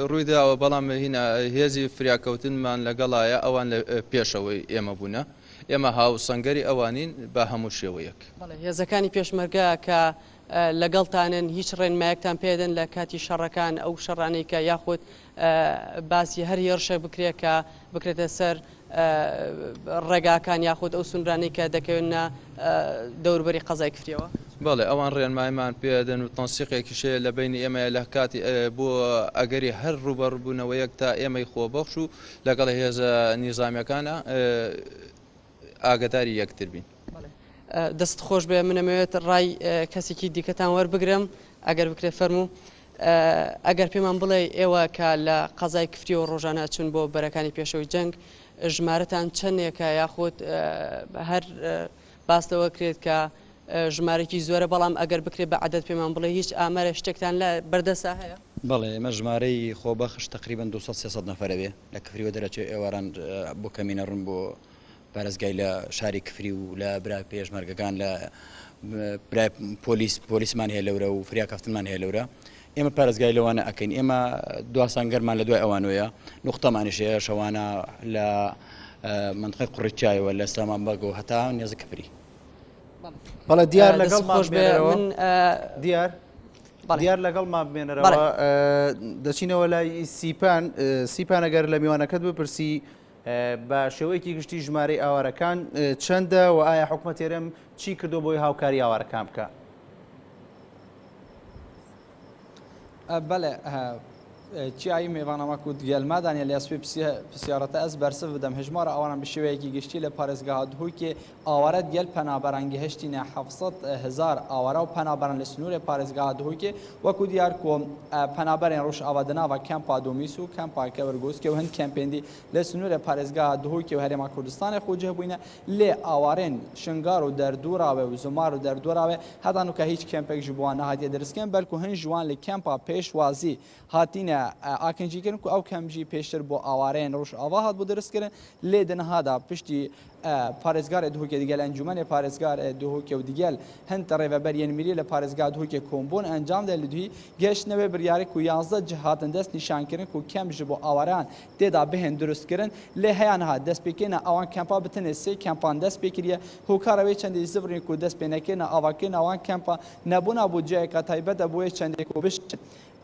ڕوویداوە بەڵام هینە هێزی فریاکەوتنمان لەگەڵایە ئەوان لە پێشەوەی ئێمە بوونە ئێمە هاوسەنگەری ئەوانین بە هەموو شێوەیەک. هێزەکانی پێشمەرگە کە لەگەڵتانن هیچ ڕێنمایەکتان پێدەن لە کاتی شەڕەکان ئەو شەڕانەی کە یاخود باسی هەر هێرشە بکرێت کە بکرێتە سەر ڕێگاکان یاخود ئەو سونرانەی کە دەکەوێنە دەوروبەری قەزای کفریەوە؟ بەڵێ ئەوان ڕێنمایمان پێدەن و تەنسیقێکیشێ لە بینی ئێمە لە کاتی بۆ ئەگەری هەر ڕوبەڕبوونەوەیەک تا ئێمەی خۆبەخش و لەگەڵ هێزە نیزامیەکانە ئاگداری یەکتر بین. دەست خۆش بێ منەمەوێت ڕای کەسێکی دیکەتان وەربگرم ئەگەر بکرێت فەرموو ئەگەر پێمان بڵێ ئێوە کە لە قەزای کفری و ڕۆژانە چون بۆ بەرەکانی پێشەوەی جەنگ ژمارەتان چەندێکە یاخود هەر باستەوە کرێت کە ژمارەی زۆرە بەڵام ئەگەر بکرێت بە عەدەد پێمان بڵێ هیچ ئامارە شتێکتان لە بەردەسا هەیە؟ بەڵێ ئێمە ژمارەی خۆبەخش تقریبان 200-300 نەفەرەوێ لە کفریوە دەرەچێت ئێواران بۆ کەمینە ڕوون بۆ پارێزگای لە شاری کفری و لە برای پێشمەرگەکان لە برای پۆلیسمان هەیە لەورە و فریاکەفتنمان هەیە لەورە ئێمە پارێزگای لەوانە ئەکەین ئێمە دواسانگەرمان لە دوای ئەوانوەیە نوختەمانیش هەیە شەوانە لە منطقەی قوڕیچایەوە لە ئیسلاماباد و هەتا نێزە کفری. بەڵێ دیار لەگەڵمان بێنەرەوە دیار لەگەڵمان بێنەرەوە دەچینەوە لای سیپان ئەگەر لە میوانەکەت بپرسی بە شێوەیەکی گشتی ژمارەی ئاوارەکان چەندە و ئایا حکومەت هێرەم چی کردو بۆی هاوکاری ئاوارەکان بکە؟ بەڵێ چیایی میێوانەمەک و دیگەلمادانە لە ئەسپی پرسیارەتە ئەس بەرسە بدەم هژمارە ئەوانم بشێوەیەکی گشتی لە پارێزگا هاتووکێ ئاوارەت گەل پەنابەرانگی هەشتینە 700,000 ئاوارە و پەنابەران لە سنوورێ پارێزگا هاتووکێ وەکو دیار کۆم پەنابەرێن ڕۆژ ئاوادناوە کەمپا دۆمیس و کەمپاکە وەرگۆسکە و هەند کەمپێندی لە سنوورە پارێزگا هاتووکێ و هەرێما کوردستانی خۆجە بووینە لێ ئاوارێن شنگار و دەردوراوێ و زمار و دەردوراوێ هەدان و کە هیچ کەمپێک ji بووان نەهاتیە دەرسکەن بەلکو هەن جوان لە کەمپا پێشوازی هاتینە ئاکنجیکردن و ئەو کەمژی پێشتر بۆ ئاوارەیەن ڕۆژ ئاوا هات بۆ دەستکردن لێ دنەهادا پشتی پارێزگارێ دووکێ دیگەل ئەنجومەنێ پارێزگار دووکێ و دیگەل هەندە ڕێڤەبەریەن میری لە پارێزگا دووکێ کۆمبۆن ئەنجامدا لە دوی گەشتنەوەی بریارێک و 11 جهاتن دەست نیشانکردن و کەمژ بۆ ئاواران تێدا بهێن دروستکردن لێ هەیان هات دەست پێکێنە ئەوان کەمپا بتنێ سێ کەمپان دەست پێکریە هۆکارەوەی چەندی زبرین و دەست پێنەکەێنە ئاواکەین ئەوان کەمپا نەبوونا بۆ جایەکە تایبەتە بۆیە چەندێک و بشت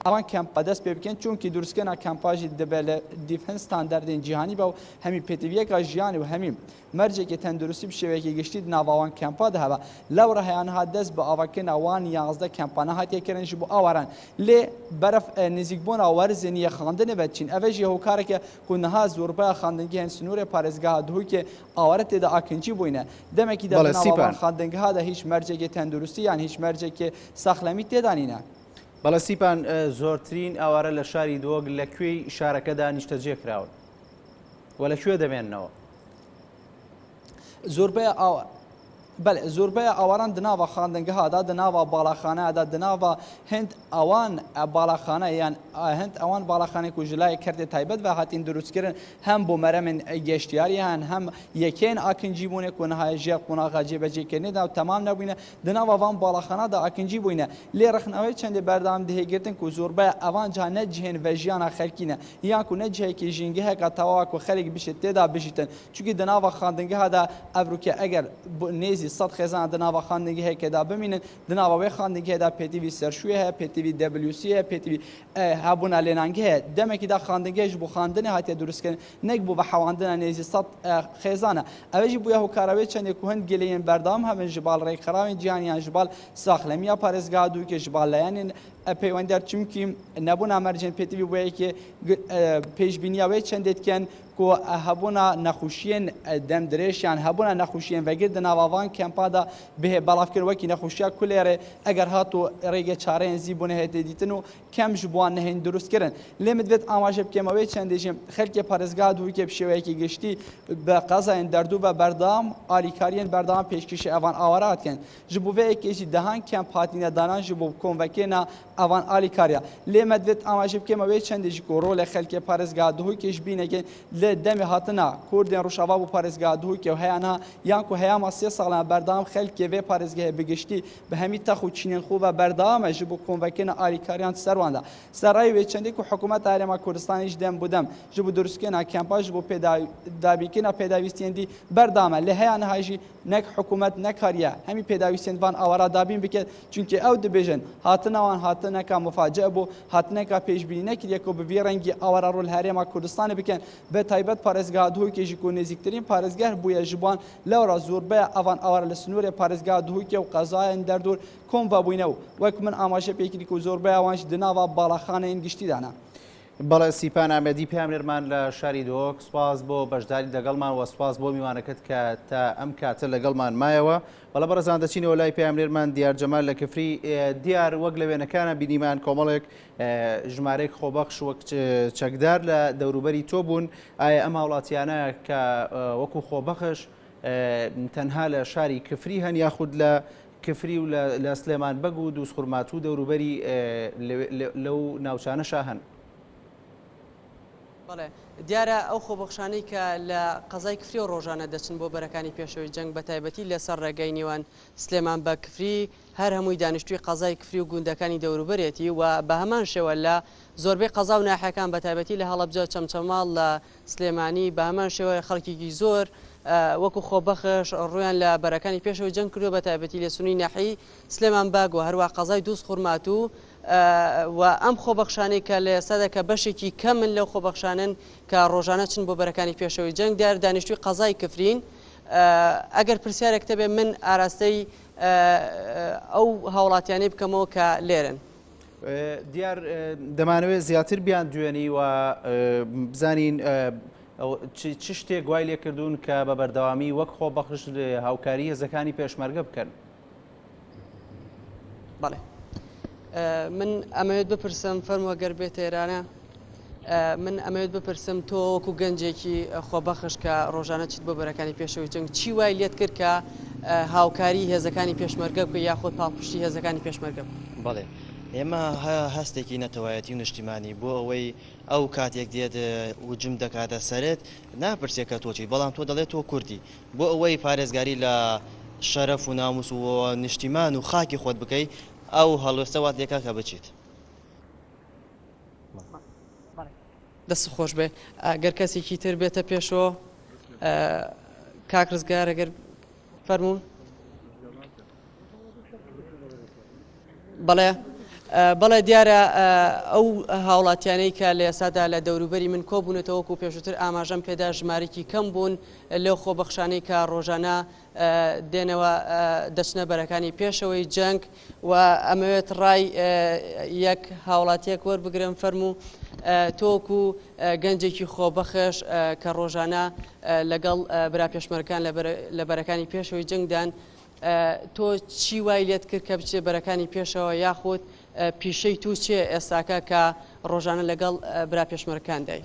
ئەوان کەمپا دەست پێ بکەن چونکی دروستکردنا کەمپاژی دەبێت لە دیفەنس ستانداردین جیهانی بە و هەمی پێتیڤیەکە ژیانی و هەمی مەرجێکی تەندروستی بشێوەیەکی گشتی ناوەوان کەمپا دەهەبە لەو ڕەهەیان هات دەست بە ئاواکردن ئەوان 11 کەمپانە هاتیەکردنش بۆ ئاواران لێ بەرەف نزیکبوون ئاوارزێ نیە خاندنە بەچین ئەڤژی هۆکارێکە کو نەها زۆربای خاندنگی هەن سنوورێ پارێزگا دووکێ ئاوارە تێدا ئاکنجی بووینە دەمێکی دەڵێن ئاوان خاندنگهادا هیچ مەرجێکی تەندروستی یان هیچ مەرجێکی ساخلەمی تێدانینە. بەڵە سیپان زۆرترین ئاوارە لە شاری دۆگ لەکوێی شارەکەدا نیشتەجێ کراون و لەکوێ دەمێننەوە؟ زۆربەی ئاواران دناوە خاندنگەهادا دناوە باڵاخانەدا دناوە هەند ئەوان باڵاخانە یان هەند ئەوان باڵاخانێک و ژلای کردێ تایبەت بە هاتین دروستکردن هەم بۆ مەرەمن گەشتیاریان هەم یەکێن ئاکنجی بوونێک و نەهای ژێر قۆناغا جێبەجێکردنێدا و تەمام نەبووینە دناوەوان باڵاخانەدا ئاکنجی بووینە لێ ڕخنەوەی چەندێ بەردام دەهێگرتن و زۆربەی ئەوان جا نەجهێن بە ژیانە خەلکینە یان و نەجهەیەکی ژینگەهەکە تەواوەک و خەلێک بشێت تێدا بژیتن چونکی دناوە خاندنگەهادا ئەڤروکە ئەگەر نێزی 100 خێزان دناوە خاندنگەهەیەکێدا بمینن دناوەوەی خاندنگەهێدا پێتیوی سەرشوێ هەیە پێتیوی WC هەیە پێتیوی هەبوونا لێنانگە هەیە دەمێکیدا خاندنگەش بۆ خاندنە هاتیە دروستکردن نەک بوو بە حەواندنە نێزی 100 خێزانە ئەوەژی بووە هۆکارەوەی چەندێک و هەند گلەیەن بەردام هەمن ژبال ڕێکخراوین جیهانیان ژبال ساخلەمیە پارێزگا دووکە ژبال لایەنین پەیوەندەر چونکی نەبوون ئامەرجێن پێتیوی بۆ یەکێ پێشبینیاوەی چەندێتکەن کو هەبوونا نەخوشیێن دەم درێژیان هەبوونا نەخوشیێن ڤەگر دناوەوان کەمپادا بهێ بەڵافکرد وەکی نەخوشیە کولێرێ ئەگەر هاتو ڕێگە چارەیان زی بوون هەیە دیتن و کەم ji بوان نەهێن دروستکردن لێمە دەوێت ئاماژە بکەمەوەی چەندێژیم خەلکی پارێزگا دووکێ بشێوەیەکی گشتی بە قەزایان دەردوو بە بەردام ئالیکاریان بەردام پێشکەشی ئەوان ئاواراتکەن ji بۆ vەیەکێکی دەهان کەمپ هاتینە دانان ji بۆ کۆنڤەکێنە ئەوان ئالیکاریە لێمە دەوێت ئاماژە بکەمەوەی چەندێژی کۆڕۆلە خەلکی پارێزگا دووکێش بینەکەن لە دەمی هاتنە کوردێن ڕوشاوا بۆ پارێزگا دووکێ و هەیەها یانکو هەیەما 3 ساڵان بەردام خەلکێ vê پارێزگەهە بگشتی بە هەمی تەخ و چینێن خوو بە بەردامە ji بۆ کۆنڤەکێنە ئالیکاریان سەرواندا سەرای وێ چەندێک و حکوومەت هەرێما کوردستانیش دەم بودەم ji بۆ دروستکردنا کەمپا ji بۆ دابیکردنا پێداویستێندی بەردامە لە هەیەیان هاژی نەک حکوومەت نەکاریە هەمی پێداویستێنوان ئاوارا دابین بکرێت چونکە ئەو دەبێژن هاتنەوان هاتنەکە مفاجە بۆ هاتنەکە پێشبینی نەکردێک و بڤێ ڕەنگی ئاوارا ڕۆل هەرێما کوردستانی بکەن بە تایبەت پارێزگا دووکێژی و نێزیکترین پارێزگەر بووە ji بوان لەوڕا زۆربەیە ئەوان ئاوارە لە سنوورێ پارێزگا دووکێ و قەزایان دەردور کۆمڤە بووینەوە وەک من ئاماژە پێکردی و زۆربەی ئەوانش دناوە باڵاخانەیەن گشتیدانە بەڵێ سیپان ئامەدی پامێرمان لە شاری دۆک سوپاس بۆ بەشداری لەگەڵمان وە سوپاس بۆ میوانەکەت کە تا ئەم کاتە لەگەڵمان مایەوە بەڵە بەڕێزان دەچینەوە لای پامێرمان دیار جەمال لە کفری دیار وەک لە وێنەکانە بینیمان کۆمەڵێک ژمارەیەک خۆبەخش وەک چەکدار لە دەوروبەری تۆ بوون ئایا ئەم هاوڵاتیانە کە وەکو خۆبەخش تەنها لە شاری کفری هەن یاخود لە کفری و لە سلێمان بەگ و دووسخورمات و دەوروبەری لەو ناوچانەشا هەن بەڵێ دیارە ئەو خۆبەخشانەی کە لە قەزای کفری و ڕۆژانە دەچن بۆ بەرەکانی پێشەوەی جەنگ بە تایبەتی لەسەر ڕێگەی نێوان سلێمان بە کفری هەر هەمووی دانیشتوی قەزای کفری و گوندەکانی دەوروبەرێتی و بە هەمان شێوە لە زۆربەی قەزا و ناحیەکان بە تایبەتی لە هەڵەبجە چەمچەماڵ لە سلێمانی بە هەمان شێوە خەڵکێکی زۆر وەکو خۆبەخش ڕویان لە بەرەکانی پێشەوەی جەنگ کردو بە تایبەتی لە سنووری ناحی سلێمان باگ و هەروە قەزای دووسخورمات و ئەم خۆبەخشانەی کە لە ئێستادا کە بەشێکی کەمن لەو خۆبەخشانن کە ڕۆژانە چن بۆ بەرەکانی پێشەوەی جەنگ دیار دانیشتوی قەزای کفرین ئەگەر پرسیارێک تەبێ من ئاراستەی ئەو هاوڵاتیانەی بکەمەوە کە لێرن دیار دەمانەوێت زیاتر بیان دوێنی و بزانین چ شتێک گوای لێکردوون کە بە بەردەوامی وەک خۆبەخش هاوکاری هێزەکانی پێشمەرگە بکەن بەڵێ من ئەمەوێت بپرسم فەرمووە گەر بێت ئێرانە من ئەمەوێت بپرسم تۆ وەکو گەنجێکی خۆبەخش کە ڕۆژانە چیت بۆ بەرەکانی پێشەوەی جەنگ چی وای لێت کرد کە هاوکاری هێزەکانی پێشمەرگە بکە یاخۆت پاڵپشتی هێزەکانی پێشمەرگە بڵێ ئێمە هەستێکی نەتەوایەتی و نیشتیمانی بۆ ئەوەی ئەو کاتێک دێت وجم دەکاتە سەرێت ناپرسێکە تۆچی بەڵام تۆ دەڵێت تۆ کوردی بۆ ئەوەی پارێزگاری لە شەرەف و ناموس و نیشتیمان و خاکی خۆت بکەیت ئەو هەڵوێستەوات لێکا کە بچیت دەست خۆش بێ ئەگەر کەسێکی تر بێتە پێشەوە کاکرزگار ئەگەر فەرموون بەڵێ دیارە ئەو هاوڵاتیانەی کە لە ئێسادا لە دەوروبەری من کۆبوونێتەوەکو پێشووتر ئاماژەم پێدا ژمارەی کەم بوون لەو خۆبەخشانەی کە ڕۆژانە دێنەوە دەچنە بەرەکانی پێشەوەی جەنگ و ئەمەوێت ڕای یەک هاوڵاتیەک وەربگرم فەرموو تۆکو گەنجێکی خۆبەخش کە ڕۆژانە لەگەڵ برا پێشمەرگەکان لە بەرەکانی پێشەوەی جەنگدان تۆ چی وای لێت کرد کە بچێت بەرەکانی پێشەوە یاخود پیشەی تو چێ ئێستاکە کە ڕۆژانە لەگەڵ برا پێشمەرگەکان دای؟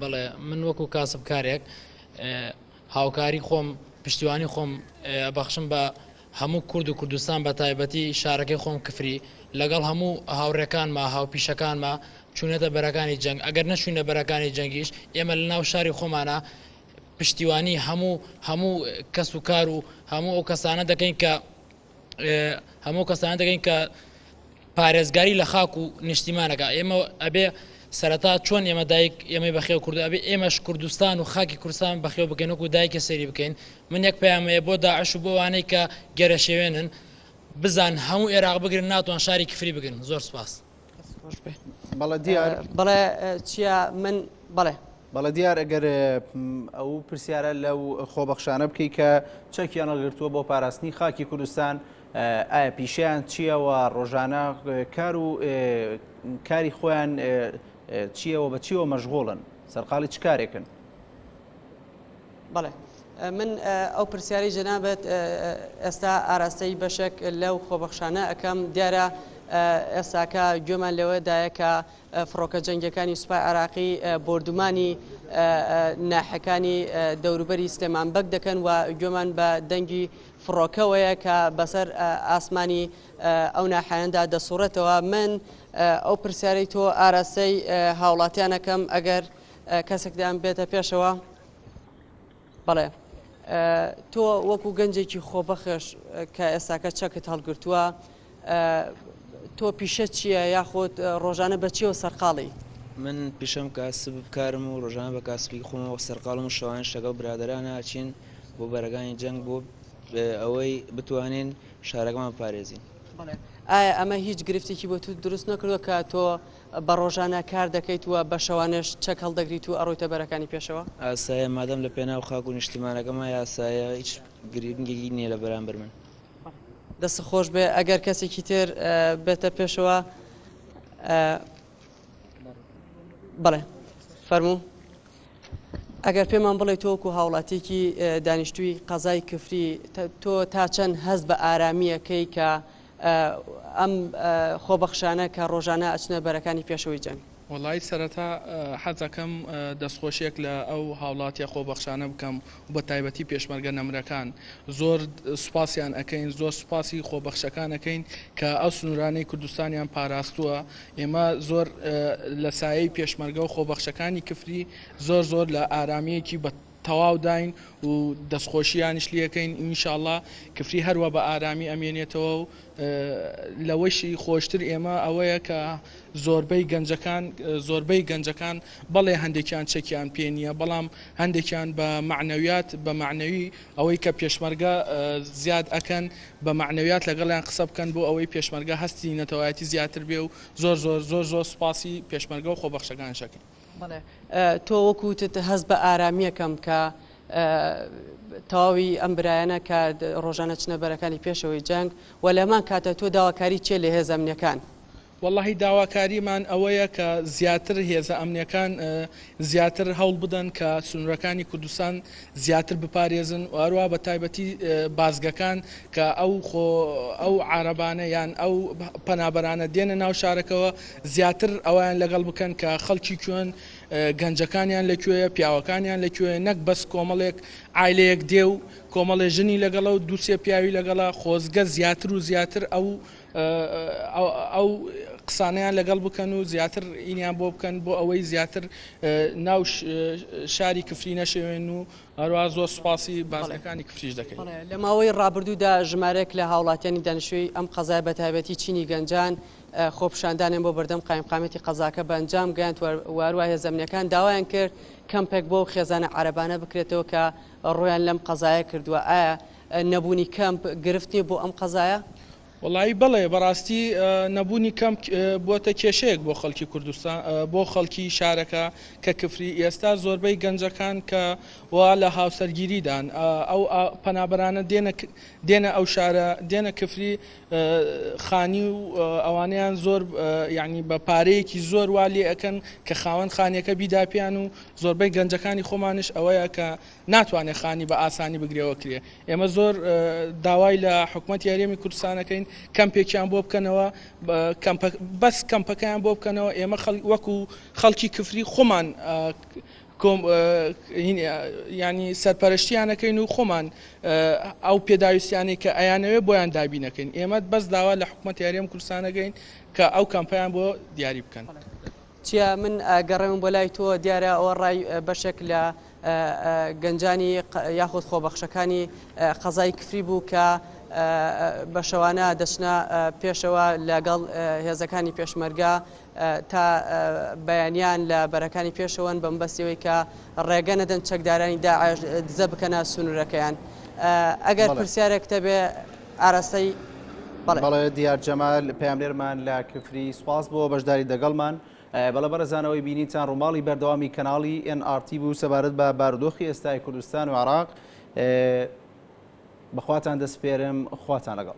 بەڵێ من وەکو کاسبکارێک هاوکاری خۆم پشتیوانی خۆم بەخشم بە هەموو کورد و کوردستان بە تایبەتی شارەکەی خۆم کفری لەگەڵ هەموو هاوڕێکانمە هاوپیشەکانمە چوونەتە بەرەکانی جەنگ ئەگەر نەچوینە بەرەکانی جەنگیش ئێمە لە ناو شاری خۆمانە پشتیوانی هەموو کەس و کار و هەموو ئەو کەسانە دەکەین کە پارێزگاری لە خاک و نیشتیمانەکە ئێمە ئەبێ سەرەتا چۆن ئێمە دایک ئێمە بەخێو کوردو ئەبێ ئێمەش کوردستان و خاکی کوردستان بەخێو بکەین وەکو دایکە سەیری بکەین. من یەک پەیامەیە بۆ داعش و بۆ وانەی کە گەرە شێوێنن بزان هەموو عێراق بگرن ناتوان شاری کفری بگرن. زۆر سپاس. بەڵێ دیار بەڵێ چیە من بەڵێ بەڵێ دیار ئەگەر ئەو پرسیارە لەو خۆبەخشانە بکەی کە چەکیان هەڵگرتووە بۆ پاراستنی خاکی کوردستان ئایا پیشیان چییەوە ڕۆژانە کار و کاری خۆیان چیەوە بە چیەوە مەشغوڵن سەرقاڵی چ کارێکن؟ بەڵێ من ئەو پرسیاری جەنابەت ئێستا ئاراستەی بەشێک لەو خۆبەخشانە ئەەکەم دیارە ئێستاکە گوێمان لەوەدایە کە فڕۆکە جەنگەکانی سوپای عراقی بردومانی ناحەکانی دەوروبەری سلێمانبەگ دەکەن و گوێمان بە دەنگی فڕۆکەوەیە کە بەسەر ئاسمانی ئەو ناحەیەندا دەسوڕێتەوە. من ئەو پرسیارەی تۆ ئاراستەی هاوڵاتیانەکەم ئەگەر کەسێکدان بێتە پێشەوە. بەڵێ تۆ وەکو گەنجێکی خۆبەخش کە ئێستاکە چەکت هەڵگرتووە تۆ پیشە چییە یاخۆت ڕۆژانە بەچیەوە سەرقاڵی؟ من پیشەم کاسب بکارم و ڕۆژانە بە کاسبی خۆمەوە سەرقاڵم و شەوان شەگەڵ برادران هاچین بۆ بەرەکانی جەنگ بۆ ئەوەی بتوانین شارەکەمان پارێزین. ئایا ئەمە هیچ گرفتێکی بۆ تو دروست نەکردووە کە تۆ بە ڕۆژانە کار دەکەیت وە بە شەوانش چەک هەڵدەگریت و ئەڕۆیتە بەرەکانی پێشەوە؟ ئاسایە مادەم لە پێناو خاک و نیشتیمانەکەمە یاسایە هیچ گرنگێکی نییە لە بەرامبەر من. دەست خۆش بێ ئەگەر کەسێکی تر بێتە پێشەوە. بەڵێ فەرموو ئەگەر پێمان بڵێ تۆکو هاوڵاتێکی دانیشتووی قەزای کفری تۆ تا چەند هەست بە ئارامیەکەی کە ئەم خۆبەخشانە کە ڕۆژانە ئەچنە بەرەکانی پێشەوەی جەنگ؟ وڵی سەرەتا حەزەکەم دەستخۆشیێک لە ئەو هاوڵاتیە خۆبەخشانە بکەم و بە تایبەتی پێشمەرگە نەمرەکان زۆر سوپاسیان ئەەکەین زۆر سوپاسی خۆبەخشەکان ئەەکەین کە ئەو سنوورانەی کوردستانیان پاراستووە. ئێمە زۆر لە سایەی پێشمەرگە و خۆبەخشەکانی کفری زۆر لە ئارامیەکی بە تەواو داین و دەستخۆشییانش لیەکەین. ئینشاءڵڵا کفری هەروە بە ئارامی ئەمێنێتەوە و لەوەشی خۆشتر ئێمە ئەوەیە کە زۆربەی گەنجەکان بەڵێ هەندێکیان چەکیان پێ نییە بەڵام هەندێکیان بە معنەویات بە معنەوی ئەوەی کە پێشمەرگە زیاد ئەکەن بە معنەویات لەگەڵیان قسە بکەن بۆ ئەوەی پێشمەرگە هەستی نەتەوایەتی زیاتر بێ و زۆر سوپاسی پێشمەرگە و خۆبەخشەکان شەکەین. تۆ وەکوتت هەست بە ئارامیەکەم کە تەواوی ئەم برایەنە کە ڕۆژانە چنە بەرەکانی پێشەوەی جەنگ و لەمان کاتە تۆ داواکاری چێ لە هێز ئەمنیەکان؟ واللهی داواکاریمان ئەوەیە کە زیاتر هێزە ئەمنیەکان زیاتر هەوڵ بدەن کە سنوورەکانی کوردستان زیاتر بپارێزن و هەروە بە تایبەتی بازگەکان کە ئەو عارەبانە یان ئەو پەنابەرانە دێنە ناو شارەکەەوە زیاتر ئەویان لەگەڵ بکەن کە خەڵکی کوێن گەنجەکانیان لەکوێیە پیاوەکانیان لەکوێ نەک بەس کۆمەڵێک ئایلەیەک دێ و کۆمەڵێ ژنی لەگەڵە و دووسێ پیاوی لەگەڵە خۆزگە زیاتر و زیاتر ئەو قسانیان لەگەڵ بکەن و زیاتر ئینیان بۆ بکەن بۆ ئەوەی زیاتر ناو شاری کفری نەشێوێن و هەروە زۆر سوپاسی بازەکانی کفریش دەکەین. لە ماوەی ڕابردوودا ژمارەیەک لە هاوڵاتیانی دانیشتووی ئەم قەزای بەتایبەتی چینی گەنجان خۆپشاندانیان بۆ بەردەم قایمقامەتی قەزاکە بە ئەنجام گەیاند واروە هێزەمنیەکان داوایان کرد کەمپێک بۆ خێزانە عەرەبانە بکرێتەوە کە ڕۆیان لەم قەزایە کردووە. ئایا نەبوونی کەمپ گرفتی بۆ ئەم قەزایە؟ وڵی بڵێ بەڕاستی نەبوونی کەم بۆتە کێشەیەک بۆ خەڵکی کوردستان بۆ خەڵکی شارەکە کە کفری ئێستا زۆربەی گەنجەکان کە وا لە هاوسەرگیریدان ئەو پەنابەرانە دێنە ئەو شارە دێنە کفری خانی و ئەوانیان زۆر یعنی بە پارەیەکی زۆر والی ئەەکەن کە خاوەن خانیەکە بیداپیان و زۆربەی گەنجەکانی خۆمانش ئەوەیە کە ناتوانێت خانی بە ئاسانی بگرێەوە کرێ. ئێمە زۆر داوای لە حکوومەت یاریێمی کوردستانەکەین کەمپێکیان بۆ بکەنەوە بەس کەمپەکەیان بۆ بکەنەوە ئێمە وەکو خەڵکی کفری خۆمان ینی سەرپەرشتیانەکەین و خۆمان ئەو پێداویستیانی کە ئەیانەوێ بۆیان دابینەکەین ئێمە بەس داوا لە حکوومەت یاریەم کوردستانەکەین کە ئەو کەمپیان بۆ دیاری بکەن. چیە من گەڕێم بۆ لای تۆ دیارە ئەوە ڕای بەشێک لە گەنجانی یاخود خۆبەخشەکانی قەزای کفری بوو کە بە شەوانە دەچنە پێشەوە لەگەڵ هێزەکانی پێشمەرگە تا بەیانیان لە بەرەکانی پێشەوەن بەم بەسیەوەی کە ڕێگە نەدەن چەکدارانی داعش دزە بکەنە سنوورەکەیان ئەگەر پرسیارێک دەبێ ئاراستەی بەڵێ دیار جەمال پەیامنێرمان لە کفری سوپاس بۆ بەشداری دەگەڵمان بەڵە بەرەزانەوەی بینیتان ڕووماڵی بەردەوامی کەناڵی NRT بوو سەبارەت بە بارودۆخی ئێستای کوردستان و عێراق بەخواتان دەسپێرم خواتان لەگەڵ.